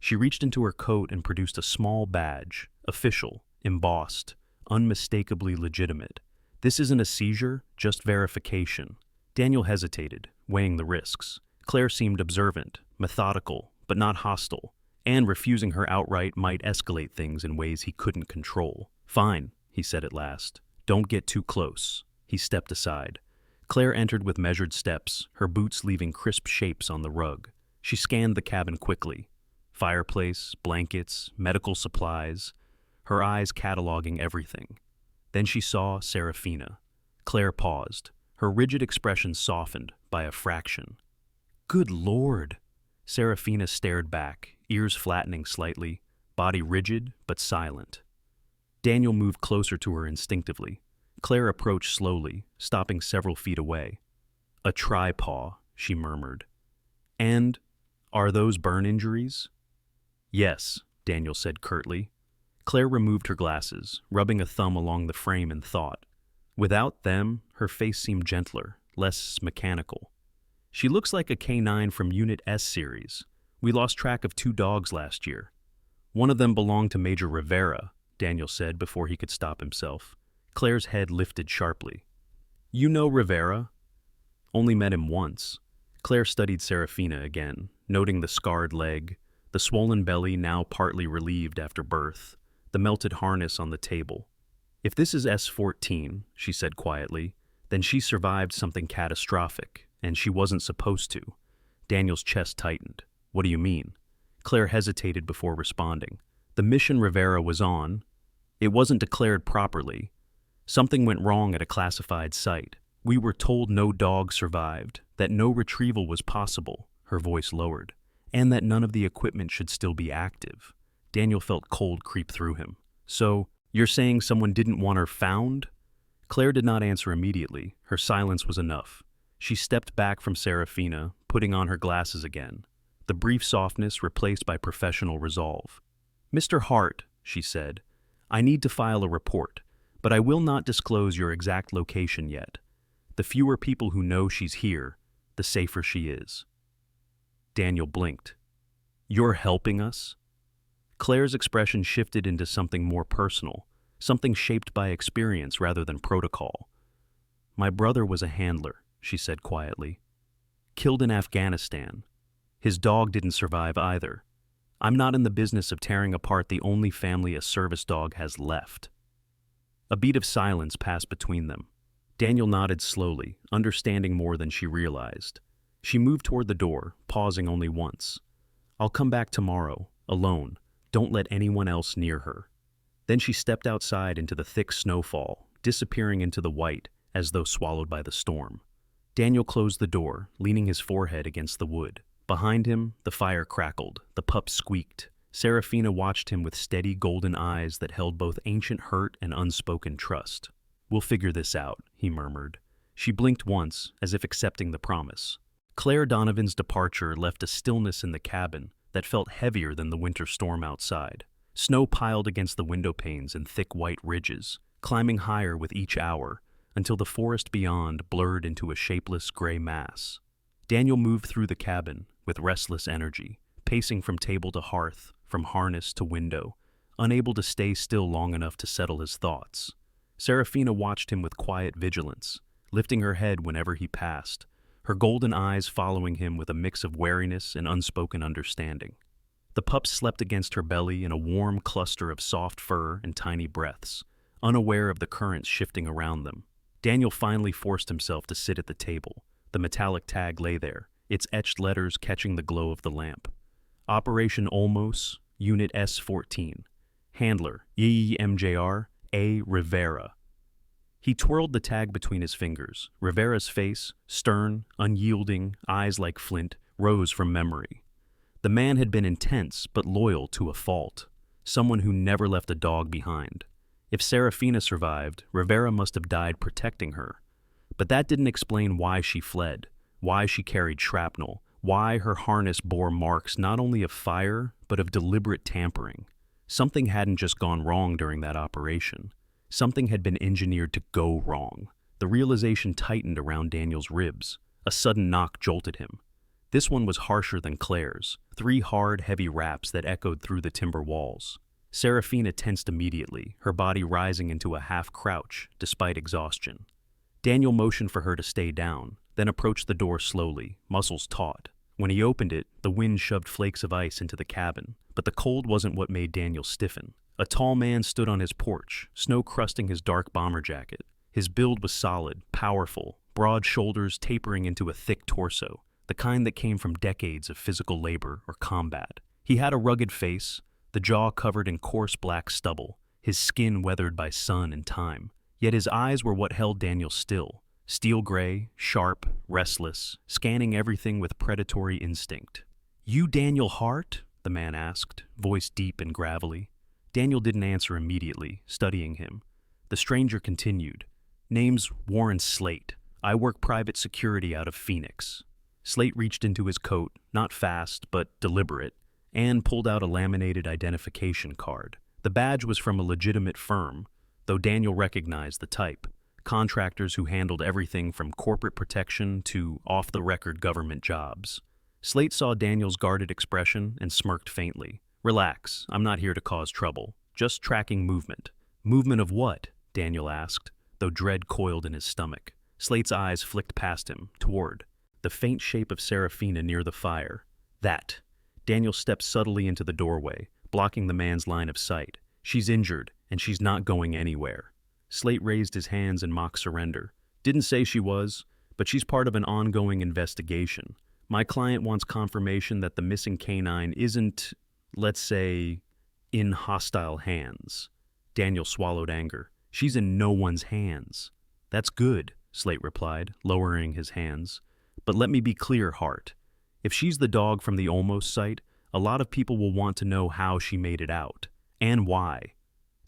She reached into her coat and produced a small badge, official, embossed, unmistakably legitimate. This isn't a seizure, just verification. Daniel hesitated, weighing the risks. Claire seemed observant, methodical, but not hostile, and refusing her outright might escalate things in ways he couldn't control. Fine, he said at last. Don't get too close. He stepped aside. Claire entered with measured steps, her boots leaving crisp shapes on the rug. She scanned the cabin quickly. Fireplace, blankets, medical supplies, her eyes cataloging everything. Then she saw Serafina. Claire paused. Her rigid expression softened by a fraction. Good Lord! Serafina stared back, ears flattening slightly, body rigid but silent. Daniel moved closer to her instinctively. Claire approached slowly, stopping several feet away. A tri-paw, she murmured. And are those burn injuries? Yes, Daniel said curtly. Claire removed her glasses, rubbing a thumb along the frame in thought. Without them, her face seemed gentler, less mechanical. She looks like a canine from Unit S series. We lost track of 2 dogs last year. One of them belonged to Major Rivera, Daniel said before he could stop himself. Claire's head lifted sharply. You know Rivera? Only met him once. Claire studied Serafina again, noting the scarred leg, the swollen belly now partly relieved after birth, the melted harness on the table. If this is S-14, she said quietly, then she survived something catastrophic, and she wasn't supposed to. Daniel's chest tightened. What do you mean? Claire hesitated before responding. The mission Rivera was on, it wasn't declared properly. Something went wrong at a classified site. We were told no dog survived, that no retrieval was possible, her voice lowered, and that none of the equipment should still be active. Daniel felt cold creep through him. So, you're saying someone didn't want her found? Claire did not answer immediately. Her silence was enough. She stepped back from Serafina, putting on her glasses again, the brief softness replaced by professional resolve. Mr. Hart, she said, I need to file a report, but I will not disclose your exact location yet. The fewer people who know she's here, the safer she is. Daniel blinked. You're helping us? Claire's expression shifted into something more personal, something shaped by experience rather than protocol. My brother was a handler, she said quietly. Killed in Afghanistan. His dog didn't survive either. I'm not in the business of tearing apart the only family a service dog has left. A beat of silence passed between them. Daniel nodded slowly, understanding more than she realized. She moved toward the door, pausing only once. I'll come back tomorrow, alone. Don't let anyone else near her. Then she stepped outside into the thick snowfall, disappearing into the white, as though swallowed by the storm. Daniel closed the door, leaning his forehead against the wood. Behind him, the fire crackled, the pup squeaked. Serafina watched him with steady golden eyes that held both ancient hurt and unspoken trust. We'll figure this out, he murmured. She blinked once, as if accepting the promise. Claire Donovan's departure left a stillness in the cabin that felt heavier than the winter storm outside. Snow piled against the window panes in thick white ridges, climbing higher with each hour, until the forest beyond blurred into a shapeless gray mass. Daniel moved through the cabin with restless energy, pacing from table to hearth, from harness to window, unable to stay still long enough to settle his thoughts. Serafina watched him with quiet vigilance, lifting her head whenever he passed, her golden eyes following him with a mix of wariness and unspoken understanding. The pup slept against her belly in a warm cluster of soft fur and tiny breaths, unaware of the currents shifting around them. Daniel finally forced himself to sit at the table. The metallic tag lay there, its etched letters catching the glow of the lamp. Operation Olmos, Unit S-14. Handler, EEMJR, A. Rivera. He twirled the tag between his fingers. Rivera's face, stern, unyielding, eyes like flint, rose from memory. The man had been intense but loyal to a fault, someone who never left a dog behind. If Serafina survived, Rivera must have died protecting her. But that didn't explain why she fled, why she carried shrapnel, why her harness bore marks not only of fire, but of deliberate tampering. Something hadn't just gone wrong during that operation. Something had been engineered to go wrong. The realization tightened around Daniel's ribs. A sudden knock jolted him. This one was harsher than Claire's, 3 hard, heavy raps that echoed through the timber walls. Serafina tensed immediately, her body rising into a half-crouch, despite exhaustion. Daniel motioned for her to stay down, then approached the door slowly, muscles taut. When he opened it, the wind shoved flakes of ice into the cabin, but the cold wasn't what made Daniel stiffen. A tall man stood on his porch, snow crusting his dark bomber jacket. His build was solid, powerful, broad shoulders tapering into a thick torso, the kind that came from decades of physical labor or combat. He had a rugged face, the jaw covered in coarse black stubble, his skin weathered by sun and time. Yet his eyes were what held Daniel still, steel gray, sharp, restless, scanning everything with predatory instinct. "You Daniel Hart?" the man asked, voice deep and gravelly. Daniel didn't answer immediately, studying him. The stranger continued, "Name's Warren Slate. I work private security out of Phoenix." Slate reached into his coat, not fast, but deliberate, and pulled out a laminated identification card. The badge was from a legitimate firm, though Daniel recognized the type. Contractors who handled everything from corporate protection to off-the-record government jobs. Slate saw Daniel's guarded expression and smirked faintly. "Relax, I'm not here to cause trouble. Just tracking movement." "Movement of what?" Daniel asked, though dread coiled in his stomach. Slate's eyes flicked past him, toward the faint shape of Serafina near the fire. "That." Daniel stepped subtly into the doorway, blocking the man's line of sight. "She's injured, and she's not going anywhere." Slate raised his hands in mock surrender. "Didn't say she was, but she's part of an ongoing investigation. My client wants confirmation that the missing canine isn't, let's say, in hostile hands." Daniel swallowed anger. "She's in no one's hands." "That's good," Slate replied, lowering his hands. "But let me be clear, Hart. If she's the dog from the Olmos site, a lot of people will want to know how she made it out, and why."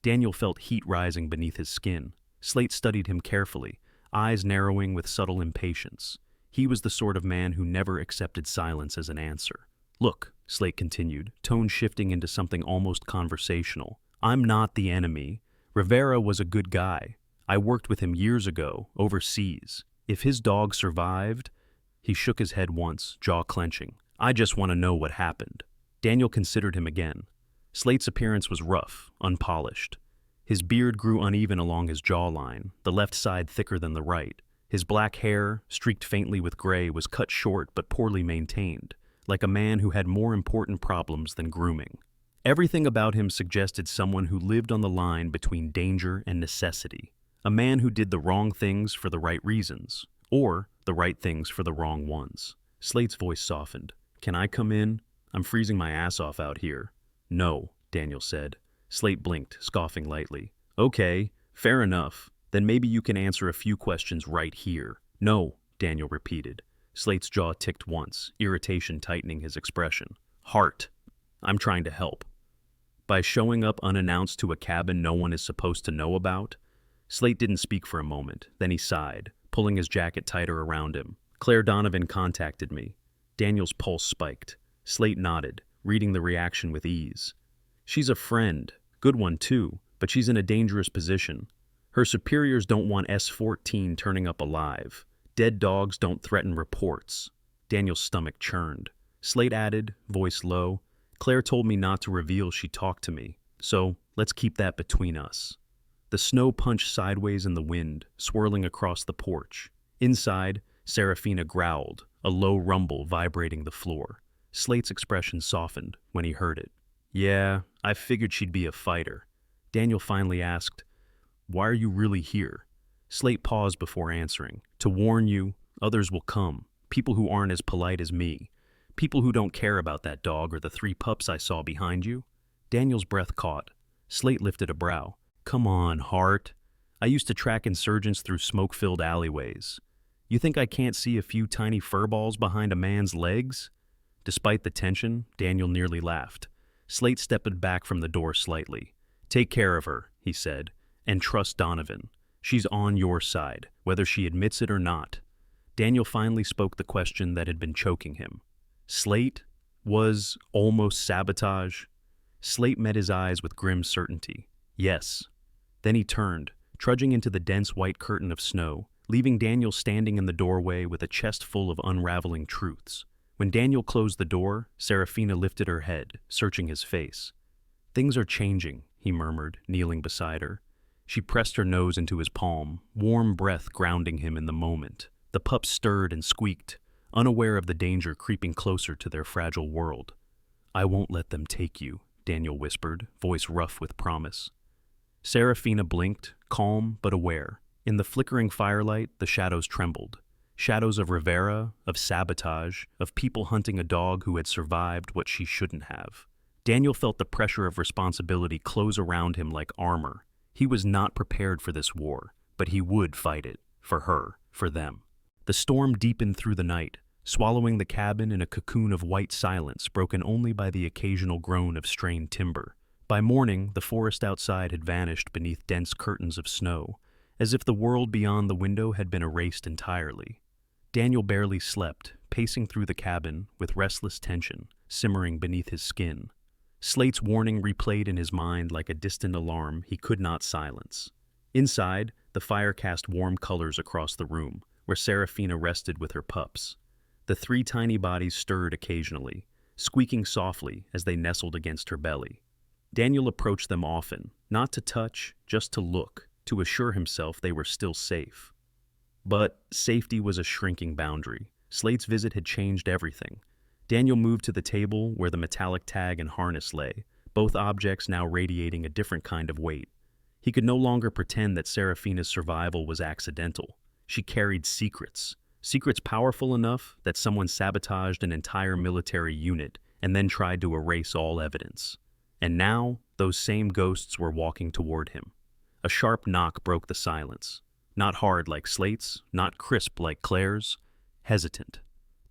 Daniel felt heat rising beneath his skin. Slate studied him carefully, eyes narrowing with subtle impatience. He was the sort of man who never accepted silence as an answer. "Look," Slate continued, tone shifting into something almost conversational. "I'm not the enemy. Rivera was a good guy. I worked with him years ago, overseas. If his dog survived..." He shook his head once, jaw clenching. "I just want to know what happened." Daniel considered him again. Slate's appearance was rough, unpolished. His beard grew uneven along his jawline, the left side thicker than the right. His black hair, streaked faintly with gray, was cut short but poorly maintained, like a man who had more important problems than grooming. Everything about him suggested someone who lived on the line between danger and necessity. A man who did the wrong things for the right reasons, or the right things for the wrong ones. Slate's voice softened. "Can I come in? I'm freezing my ass off out here." "No," Daniel said. Slate blinked, scoffing lightly. "Okay, fair enough. Then maybe you can answer a few questions right here." "No," Daniel repeated. Slate's jaw ticked once, irritation tightening his expression. "Hart, I'm trying to help." "By showing up unannounced to a cabin no one is supposed to know about?" Slate didn't speak for a moment, then he sighed, pulling his jacket tighter around him. "Claire Donovan contacted me." Daniel's pulse spiked. Slate nodded, reading the reaction with ease. "She's a friend, good one too, but she's in a dangerous position. Her superiors don't want S-14 turning up alive. Dead dogs don't threaten reports." Daniel's stomach churned. Slate added, voice low, "Claire told me not to reveal she talked to me, so let's keep that between us." The snow punched sideways in the wind, swirling across the porch. Inside, Serafina growled, a low rumble vibrating the floor. Slate's expression softened when he heard it. "Yeah, I figured she'd be a fighter." Daniel finally asked, "Why are you really here?" Slate paused before answering. "To warn you, others will come. People who aren't as polite as me. People who don't care about that dog or the 3 pups I saw behind you." Daniel's breath caught. Slate lifted a brow. "Come on, Hart. I used to track insurgents through smoke-filled alleyways. You think I can't see a few tiny furballs behind a man's legs?" Despite the tension, Daniel nearly laughed. Slate stepped back from the door slightly. "Take care of her," he said, "and trust Donovan. She's on your side, whether she admits it or not." Daniel finally spoke the question that had been choking him. Slate was almost sabotage. Slate met his eyes with grim certainty. Yes. Then he turned, trudging into the dense white curtain of snow, leaving Daniel standing in the doorway with a chest full of unraveling truths. When Daniel closed the door, Serafina lifted her head, searching his face. "Things are changing," he murmured, kneeling beside her. She pressed her nose into his palm, warm breath grounding him in the moment. The pups stirred and squeaked, unaware of the danger creeping closer to their fragile world. "I won't let them take you," Daniel whispered, voice rough with promise. Serafina blinked, calm but aware. In the flickering firelight, the shadows trembled. Shadows of Rivera, of sabotage, of people hunting a dog who had survived what she shouldn't have. Daniel felt the pressure of responsibility close around him like armor. He was not prepared for this war, but he would fight it. For her, for them. The storm deepened through the night, swallowing the cabin in a cocoon of white silence broken only by the occasional groan of strained timber. By morning, the forest outside had vanished beneath dense curtains of snow, as if the world beyond the window had been erased entirely. Daniel barely slept, pacing through the cabin with restless tension simmering beneath his skin. Slate's warning replayed in his mind like a distant alarm he could not silence. Inside, the fire cast warm colors across the room, where Serafina rested with her pups. The three tiny bodies stirred occasionally, squeaking softly as they nestled against her belly. Daniel approached them often, not to touch, just to look, to assure himself they were still safe. But safety was a shrinking boundary. Slate's visit had changed everything. Daniel moved to the table where the metallic tag and harness lay, both objects now radiating a different kind of weight. He could no longer pretend that Serafina's survival was accidental. She carried secrets. Secrets powerful enough that someone sabotaged an entire military unit and then tried to erase all evidence. And now, those same ghosts were walking toward him. A sharp knock broke the silence. Not hard like Slate's, not crisp like Claire's, hesitant.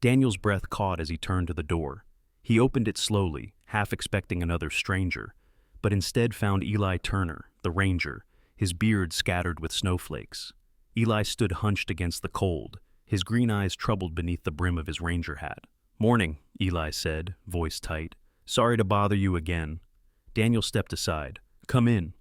Daniel's breath caught as he turned to the door. He opened it slowly, half expecting another stranger, but instead found Eli Turner, the ranger, his beard scattered with snowflakes. Eli stood hunched against the cold, his green eyes troubled beneath the brim of his ranger hat. "Morning," Eli said, voice tight. "Sorry to bother you again." Daniel stepped aside. "Come in."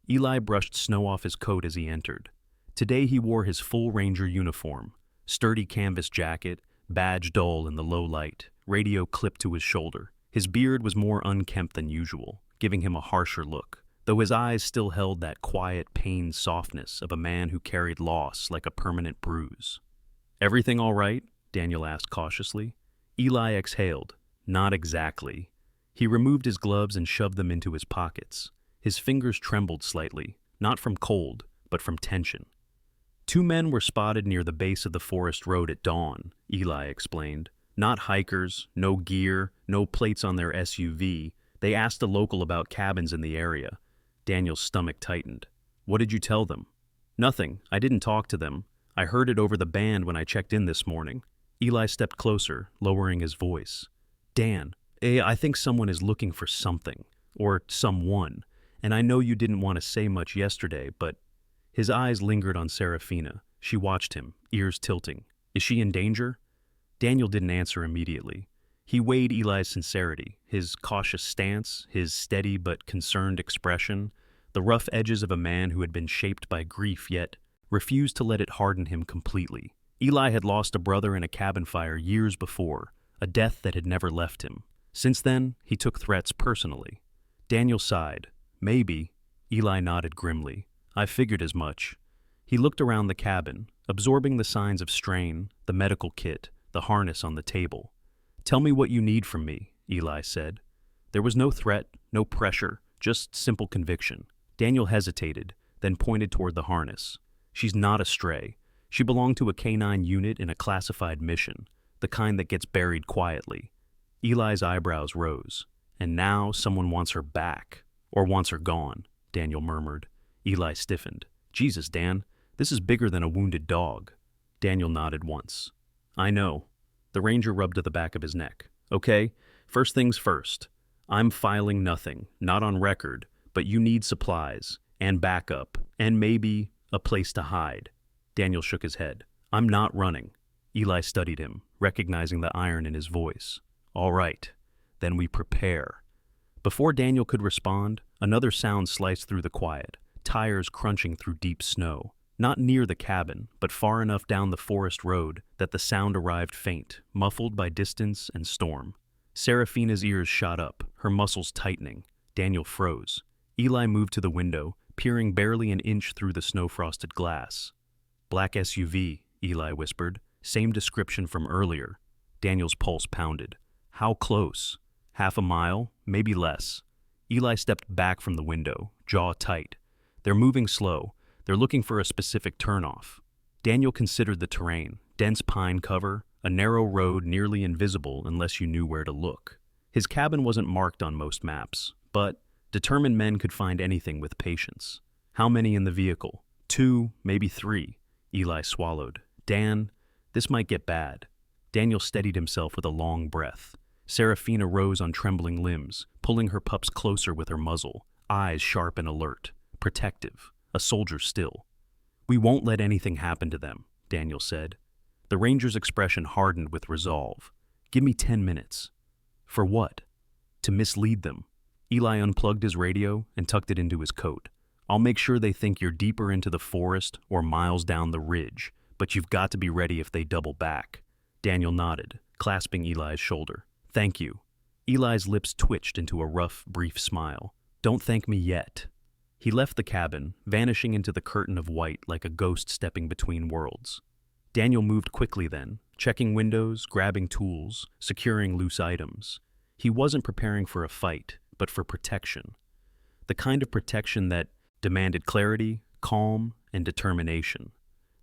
Eli brushed snow off his coat as he entered. Today he wore his full ranger uniform, sturdy canvas jacket, badge dull in the low light, radio clipped to his shoulder. His beard was more unkempt than usual, giving him a harsher look, though his eyes still held that quiet, pained softness of a man who carried loss like a permanent bruise. "Everything all right?" Daniel asked cautiously. Eli exhaled. "Not exactly." He removed his gloves and shoved them into his pockets. His fingers trembled slightly, not from cold, but from tension. "Two men were spotted near the base of the forest road at dawn," Eli explained. "Not hikers, no gear, no plates on their SUV. They asked a local about cabins in the area." Daniel's stomach tightened. "What did you tell them?" "Nothing. I didn't talk to them. I heard it over the band when I checked in this morning." Eli stepped closer, lowering his voice. "Dan, I think someone is looking for something, or someone, and I know you didn't want to say much yesterday, but—" His eyes lingered on Serafina. She watched him, ears tilting. "Is she in danger?" Daniel didn't answer immediately. He weighed Eli's sincerity, his cautious stance, his steady but concerned expression, the rough edges of a man who had been shaped by grief yet refused to let it harden him completely. Eli had lost a brother in a cabin fire years before, a death that had never left him. Since then, he took threats personally. Daniel sighed. "Maybe." Eli nodded grimly. "I figured as much." He looked around the cabin, absorbing the signs of strain, the medical kit, the harness on the table. "Tell me what you need from me," Eli said. There was no threat, no pressure, just simple conviction. Daniel hesitated, then pointed toward the harness. "She's not a stray. She belonged to a canine unit in a classified mission, the kind that gets buried quietly." Eli's eyebrows rose. "And now someone wants her back, or wants her gone," Daniel murmured. Eli stiffened. Jesus, Dan, this is bigger than a wounded dog. Daniel nodded once. I know. The ranger rubbed to the back of his neck. Okay, first things first. I'm filing nothing, not on record, but you need supplies, and backup, and maybe a place to hide. Daniel shook his head. I'm not running. Eli studied him, recognizing the iron in his voice. All right, then we prepare. Before Daniel could respond, another sound sliced through the quiet, tires crunching through deep snow. Not near the cabin, but far enough down the forest road that the sound arrived faint, muffled by distance and storm. Seraphina's ears shot up, her muscles tightening. Daniel froze. Eli moved to the window, peering barely an inch through the snow-frosted glass. Black SUV, Eli whispered. Same description from earlier. Daniel's pulse pounded. How close? Half a mile? Maybe less. Eli stepped back from the window, jaw tight. They're moving slow. They're looking for a specific turnoff. Daniel considered the terrain. Dense pine cover, a narrow road nearly invisible unless you knew where to look. His cabin wasn't marked on most maps, but determined men could find anything with patience. How many in the vehicle? 2, maybe 3. Eli swallowed. Dan, this might get bad. Daniel steadied himself with a long breath. Seraphina rose on trembling limbs, pulling her pups closer with her muzzle, eyes sharp and alert, protective, a soldier still. We won't let anything happen to them, Daniel said. The ranger's expression hardened with resolve. Give me 10 minutes. For what? To mislead them. Eli unplugged his radio and tucked it into his coat. I'll make sure they think you're deeper into the forest or miles down the ridge, but you've got to be ready if they double back. Daniel nodded, clasping Eli's shoulder. Thank you. Eli's lips twitched into a rough, brief smile. Don't thank me yet. He left the cabin, vanishing into the curtain of white like a ghost stepping between worlds. Daniel moved quickly then, checking windows, grabbing tools, securing loose items. He wasn't preparing for a fight, but for protection. The kind of protection that demanded clarity, calm, and determination.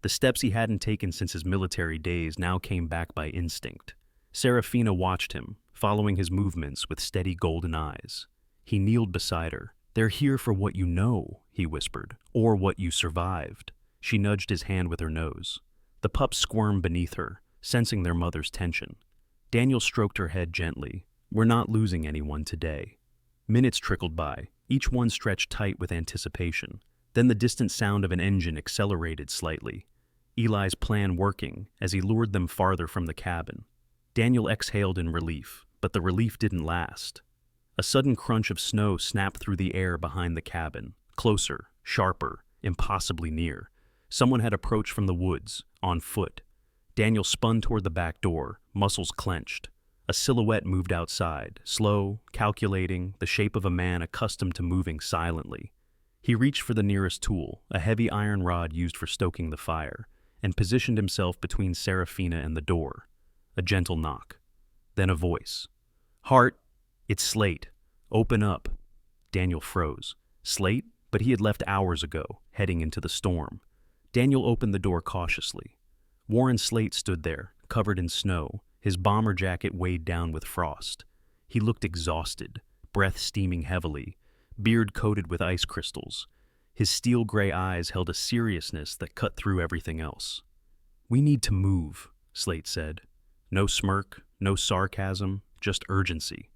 The steps he hadn't taken since his military days now came back by instinct. Seraphina watched him, following his movements with steady golden eyes. He kneeled beside her. They're here for what you know, he whispered, or what you survived. She nudged his hand with her nose. The pups squirmed beneath her, sensing their mother's tension. Daniel stroked her head gently. We're not losing anyone today. Minutes trickled by, each one stretched tight with anticipation. Then the distant sound of an engine accelerated slightly. Eli's plan working as he lured them farther from the cabin. Daniel exhaled in relief, but the relief didn't last. A sudden crunch of snow snapped through the air behind the cabin, closer, sharper, impossibly near. Someone had approached from the woods, on foot. Daniel spun toward the back door, muscles clenched. A silhouette moved outside, slow, calculating, the shape of a man accustomed to moving silently. He reached for the nearest tool, a heavy iron rod used for stoking the fire, and positioned himself between Seraphina and the door. A gentle knock. Then a voice. Hart, it's Slate. Open up. Daniel froze. Slate? But he had left hours ago, heading into the storm. Daniel opened the door cautiously. Warren Slate stood there, covered in snow, his bomber jacket weighed down with frost. He looked exhausted, breath steaming heavily, beard coated with ice crystals. His steel-gray eyes held a seriousness that cut through everything else. We need to move, Slate said. No smirk, no sarcasm, just urgency.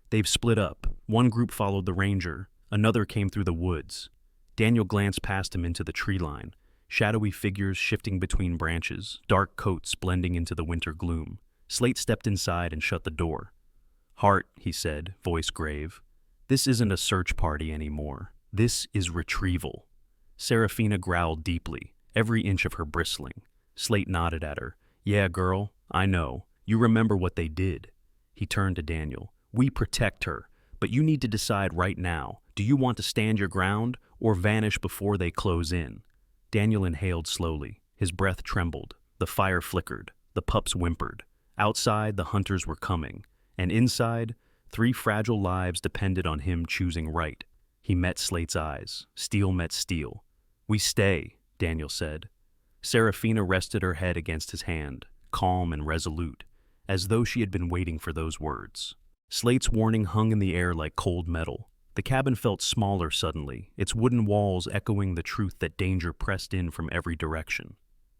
They've split up. One group followed the ranger, another came through the woods. Daniel glanced past him into the tree line, shadowy figures shifting between branches, dark coats blending into the winter gloom. Slate stepped inside and shut the door. Hart, he said, voice grave, this isn't a search party anymore. This is retrieval. Seraphina growled deeply, every inch of her bristling. Slate nodded at her. Yeah, girl, I know. You remember what they did. He turned to Daniel. We protect her, but you need to decide right now. Do you want to stand your ground or vanish before they close in? Daniel inhaled slowly. His breath trembled. The fire flickered. The pups whimpered. Outside, the hunters were coming. And inside, 3 fragile lives depended on him choosing right. He met Slate's eyes. Steel met steel. We stay, Daniel said. Seraphina rested her head against his hand, calm and resolute, as though she had been waiting for those words. Slate's warning hung in the air like cold metal. The cabin felt smaller suddenly, its wooden walls echoing the truth that danger pressed in from every direction.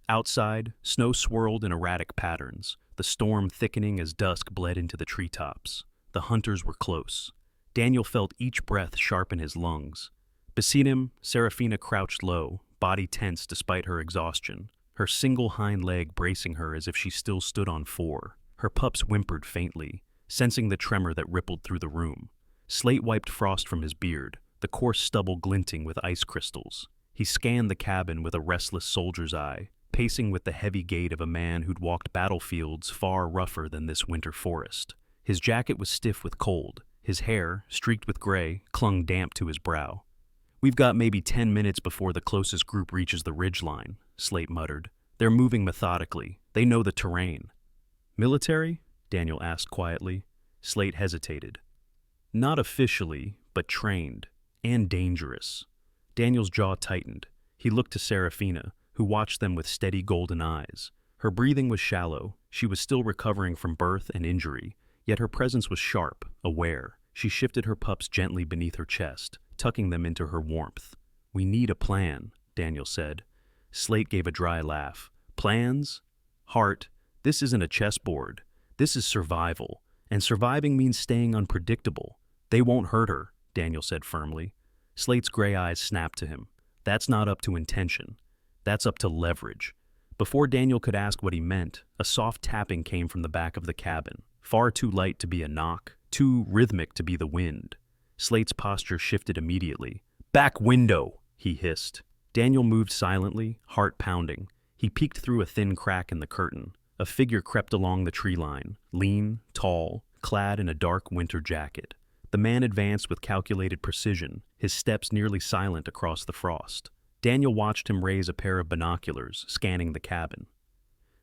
Outside, snow swirled in erratic patterns, the storm thickening as dusk bled into the treetops. The hunters were close. Daniel felt each breath sharpen his lungs. Beside him, Serafina crouched low, body tense despite her exhaustion, her single hind leg bracing her as if she still stood on four. Her pups whimpered faintly, sensing the tremor that rippled through the room. Slate wiped frost from his beard, the coarse stubble glinting with ice crystals. He scanned the cabin with a restless soldier's eye, pacing with the heavy gait of a man who'd walked battlefields far rougher than this winter forest. His jacket was stiff with cold. His hair, streaked with gray, clung damp to his brow. "We've got maybe 10 minutes before the closest group reaches the ridgeline," Slate muttered. "They're moving methodically. They know the terrain." "Military?" Daniel asked quietly. Slate hesitated. "Not officially, but trained. And dangerous." Daniel's jaw tightened. He looked to Serafina, who watched them with steady golden eyes. Her breathing was shallow. She was still recovering from birth and injury, yet her presence was sharp, aware. She shifted her pups gently beneath her chest, tucking them into her warmth. "We need a plan," Daniel said. Slate gave a dry laugh. "Plans? Hart, this isn't a chessboard. This is survival, and surviving means staying unpredictable. They won't hurt her," Daniel said firmly. Slate's gray eyes snapped to him. "That's not up to intention. That's up to leverage." Before Daniel could ask what he meant, a soft tapping came from the back of the cabin, far too light to be a knock, too rhythmic to be the wind. Slate's posture shifted immediately. "Back window!" he hissed. Daniel moved silently, heart pounding. He peeked through a thin crack in the curtain. A figure crept along the tree line, lean, tall, clad in a dark winter jacket. The man advanced with calculated precision, his steps nearly silent across the frost. Daniel watched him raise a pair of binoculars, scanning the cabin.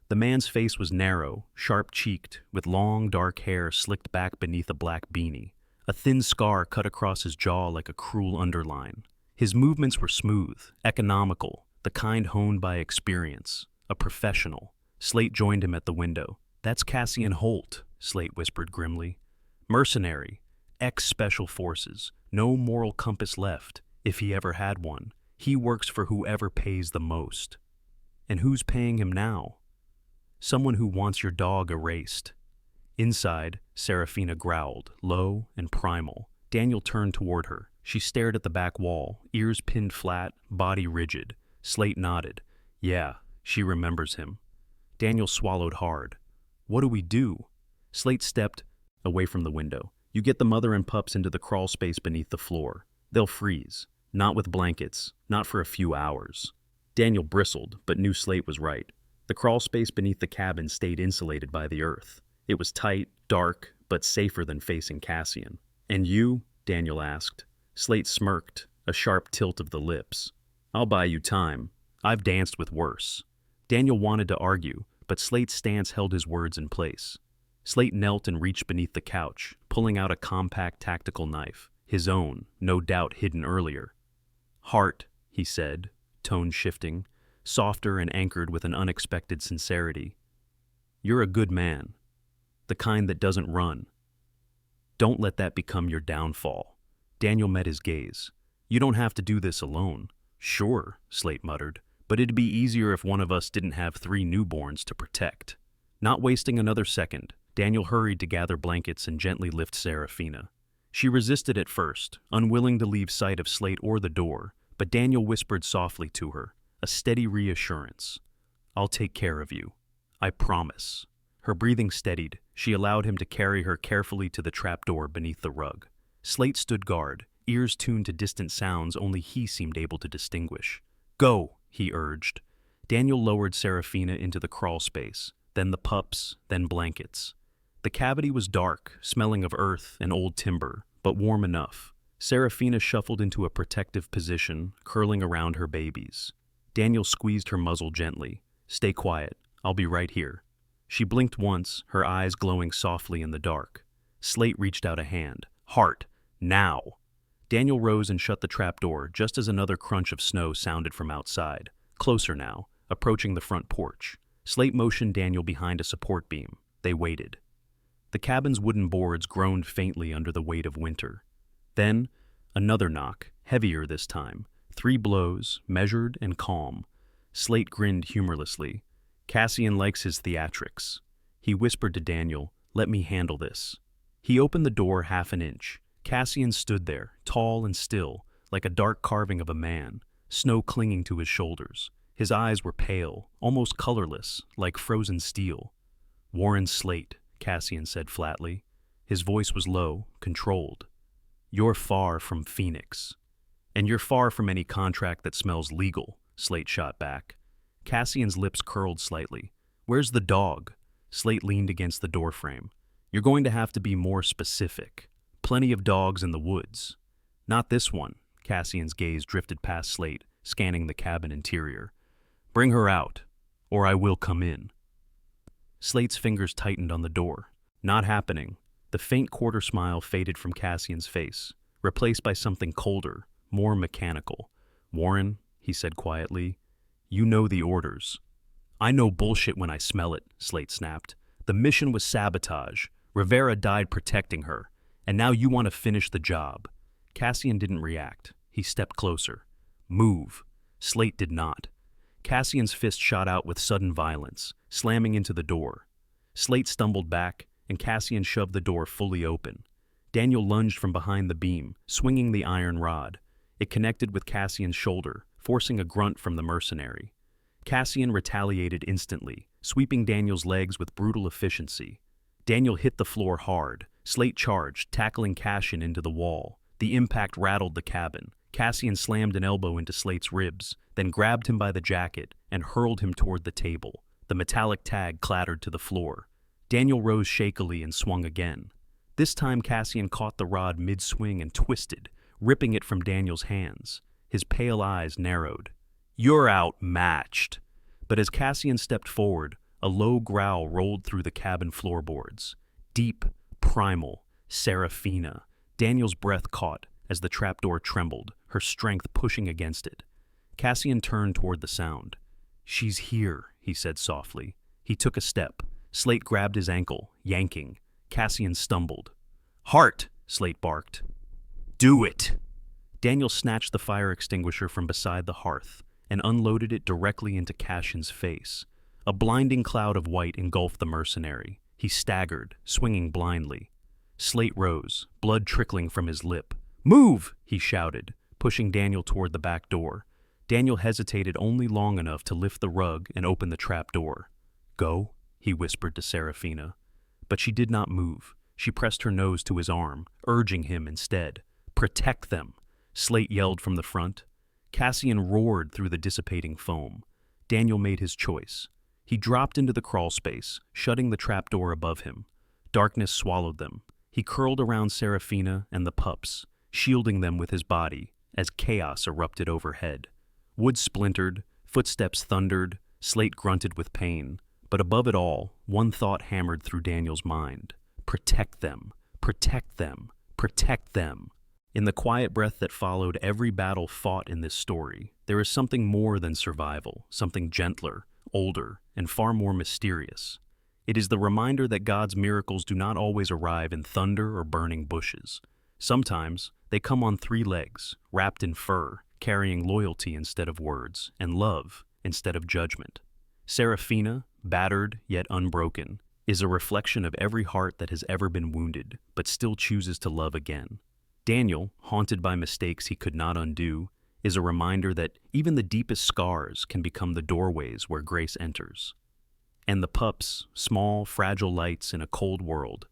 The man's face was narrow, sharp-cheeked, with long, dark hair slicked back beneath a black beanie. A thin scar cut across his jaw like a cruel underline. His movements were smooth, economical, the kind honed by experience. A professional. Slate joined him at the window. "That's Cassian Holt," Slate whispered grimly. "Mercenary. Ex-Special Forces. No moral compass left, if he ever had one. He works for whoever pays the most." "And who's paying him now?" "Someone who wants your dog erased." Inside, Serafina growled, low and primal. Daniel turned toward her. She stared at the back wall, ears pinned flat, body rigid. Slate nodded. "Yeah, she remembers him." Daniel swallowed hard. "What do we do?" Slate stepped away from the window. "You get the mother and pups into the crawl space beneath the floor. They'll freeze. Not with blankets, not for a few hours." Daniel bristled, but knew Slate was right. The crawl space beneath the cabin stayed insulated by the earth. It was tight, dark, but safer than facing Cassian. "And you?" Daniel asked. Slate smirked, a sharp tilt of the lips. "I'll buy you time. I've danced with worse." Daniel wanted to argue, but Slate's stance held his words in place. Slate knelt and reached beneath the couch, pulling out a compact tactical knife, his own, no doubt hidden earlier. "Hart," he said, tone shifting, softer and anchored with an unexpected sincerity. "You're a good man. The kind that doesn't run. Don't let that become your downfall." Daniel met his gaze. "You don't have to do this alone." "Sure," Slate muttered, "but it'd be easier if one of us didn't have 3 newborns to protect." Not wasting another second, Daniel hurried to gather blankets and gently lift Serafina. She resisted at first, unwilling to leave sight of Slate or the door, but Daniel whispered softly to her, a steady reassurance. "I'll take care of you. I promise." Her breathing steadied. She allowed him to carry her carefully to the trapdoor beneath the rug. Slate stood guard, ears tuned to distant sounds only he seemed able to distinguish. "Go," he urged. Daniel lowered Serafina into the crawl space, then the pups, then blankets. The cavity was dark, smelling of earth and old timber, but warm enough. Serafina shuffled into a protective position, curling around her babies. Daniel squeezed her muzzle gently. "Stay quiet. I'll be right here." She blinked once, her eyes glowing softly in the dark. Slate reached out a hand. "Hart, now!" Daniel rose and shut the trapdoor just as another crunch of snow sounded from outside. Closer now, approaching the front porch. Slate motioned Daniel behind a support beam. They waited. The cabin's wooden boards groaned faintly under the weight of winter. Then, Another knock, heavier this time. 3 blows, measured and calm. Slate grinned humorlessly. Cassian likes his theatrics. He whispered to Daniel, "Let me handle this." He opened the door half an inch. Cassian stood there, tall and still, like a dark carving of a man, snow clinging to his shoulders. His eyes were pale, almost colorless, like frozen steel. "Warren Slate," Cassian said flatly. His voice was low, controlled. "You're far from Phoenix. And you're far from any contract that smells legal," Slate shot back. Cassian's lips curled slightly. "Where's the dog?" Slate leaned against the doorframe. "You're going to have to be more specific. Plenty of dogs in the woods." "Not this one." Cassian's gaze drifted past Slate, scanning the cabin interior. "Bring her out, or I will come in." Slate's fingers tightened on the door. "Not happening." The faint quarter smile faded from Cassian's face, replaced by something colder, more mechanical. "Warren," he said quietly, "you know the orders." "I know bullshit when I smell it," Slate snapped. "The mission was sabotage. Rivera died protecting her. And now you want to finish the job." Cassian didn't react. He stepped closer. "Move." Slate did not. Cassian's fist shot out with sudden violence, slamming into the door. Slate stumbled back, and Cassian shoved the door fully open. Daniel lunged from behind the beam, swinging the iron rod. It connected with Cassian's shoulder, forcing a grunt from the mercenary. Cassian retaliated instantly, sweeping Daniel's legs with brutal efficiency. Daniel hit the floor hard. Slate charged, tackling Cassian into the wall. The impact rattled the cabin. Cassian slammed an elbow into Slate's ribs, then grabbed him by the jacket and hurled him toward the table. The metallic tag clattered to the floor. Daniel rose shakily and swung again. This time Cassian caught the rod mid-swing and twisted, ripping it from Daniel's hands. His pale eyes narrowed. "You're outmatched." But as Cassian stepped forward, a low growl rolled through the cabin floorboards. Deep, primal, Serafina. Daniel's breath caught as the trapdoor trembled, her strength pushing against it. Cassian turned toward the sound. "She's here," he said softly. He took a step. Slate grabbed his ankle, yanking. Cassian stumbled. "Heart!" Slate barked. "Do it!" Daniel snatched the fire extinguisher from beside the hearth and unloaded it directly into Cassian's face. A blinding cloud of white engulfed the mercenary. He staggered, swinging blindly. Slate rose, blood trickling from his lip. "Move!" he shouted, pushing Daniel toward the back door. Daniel hesitated only long enough to lift the rug and open the trap door. "Go," he whispered to Serafina. But she did not move. She pressed her nose to his arm, urging him instead. "Protect them!" Slate yelled from the front. Cassian roared through the dissipating foam. Daniel made his choice. He dropped into the crawl space, shutting the trapdoor above him. Darkness swallowed them. He curled around Serafina and the pups, shielding them with his body as chaos erupted overhead. Wood splintered, footsteps thundered, Slate grunted with pain. But above it all, one thought hammered through Daniel's mind. Protect them, protect them, protect them. In the quiet breath that followed every battle fought in this story, there is something more than survival, something gentler, older, and far more mysterious. It is the reminder that God's miracles do not always arrive in thunder or burning bushes. Sometimes they come on 3 legs, wrapped in fur, carrying loyalty instead of words, and love instead of judgment. Serafina, battered yet unbroken, is a reflection of every heart that has ever been wounded, but still chooses to love again. Daniel, haunted by mistakes he could not undo, is a reminder that even the deepest scars can become the doorways where grace enters. And the pups, small, fragile lights in a cold world,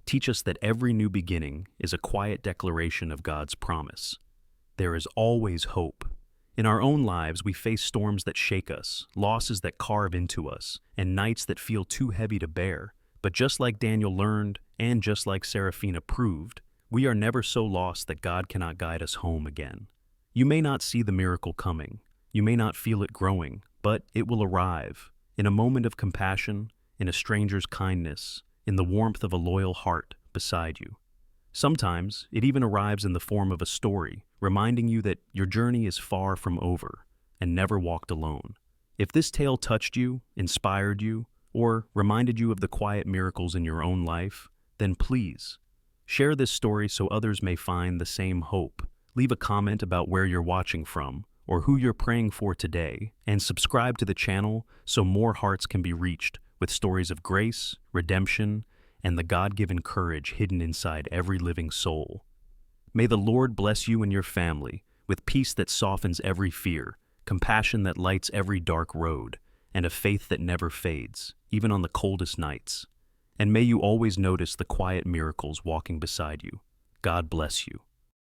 teach us that every new beginning is a quiet declaration of God's promise. There is always hope. In our own lives, we face storms that shake us, losses that carve into us, and nights that feel too heavy to bear. But just like Daniel learned, and just like Serafina proved, we are never so lost that God cannot guide us home again. You may not see the miracle coming. You may not feel it growing, but it will arrive. In a moment of compassion, in a stranger's kindness, in the warmth of a loyal heart beside you. Sometimes it even arrives in the form of a story, reminding you that your journey is far from over and never walked alone. If this tale touched you, inspired you, or reminded you of the quiet miracles in your own life, then please share this story so others may find the same hope, Leave a comment about where you're watching from or who you're praying for today, and subscribe to the channel so more hearts can be reached with stories of grace, redemption, and the God-given courage hidden inside every living soul. May the Lord bless you and your family with peace that softens every fear, compassion that lights every dark road, and a faith that never fades, even on the coldest nights. And may you always notice the quiet miracles walking beside you. God bless you.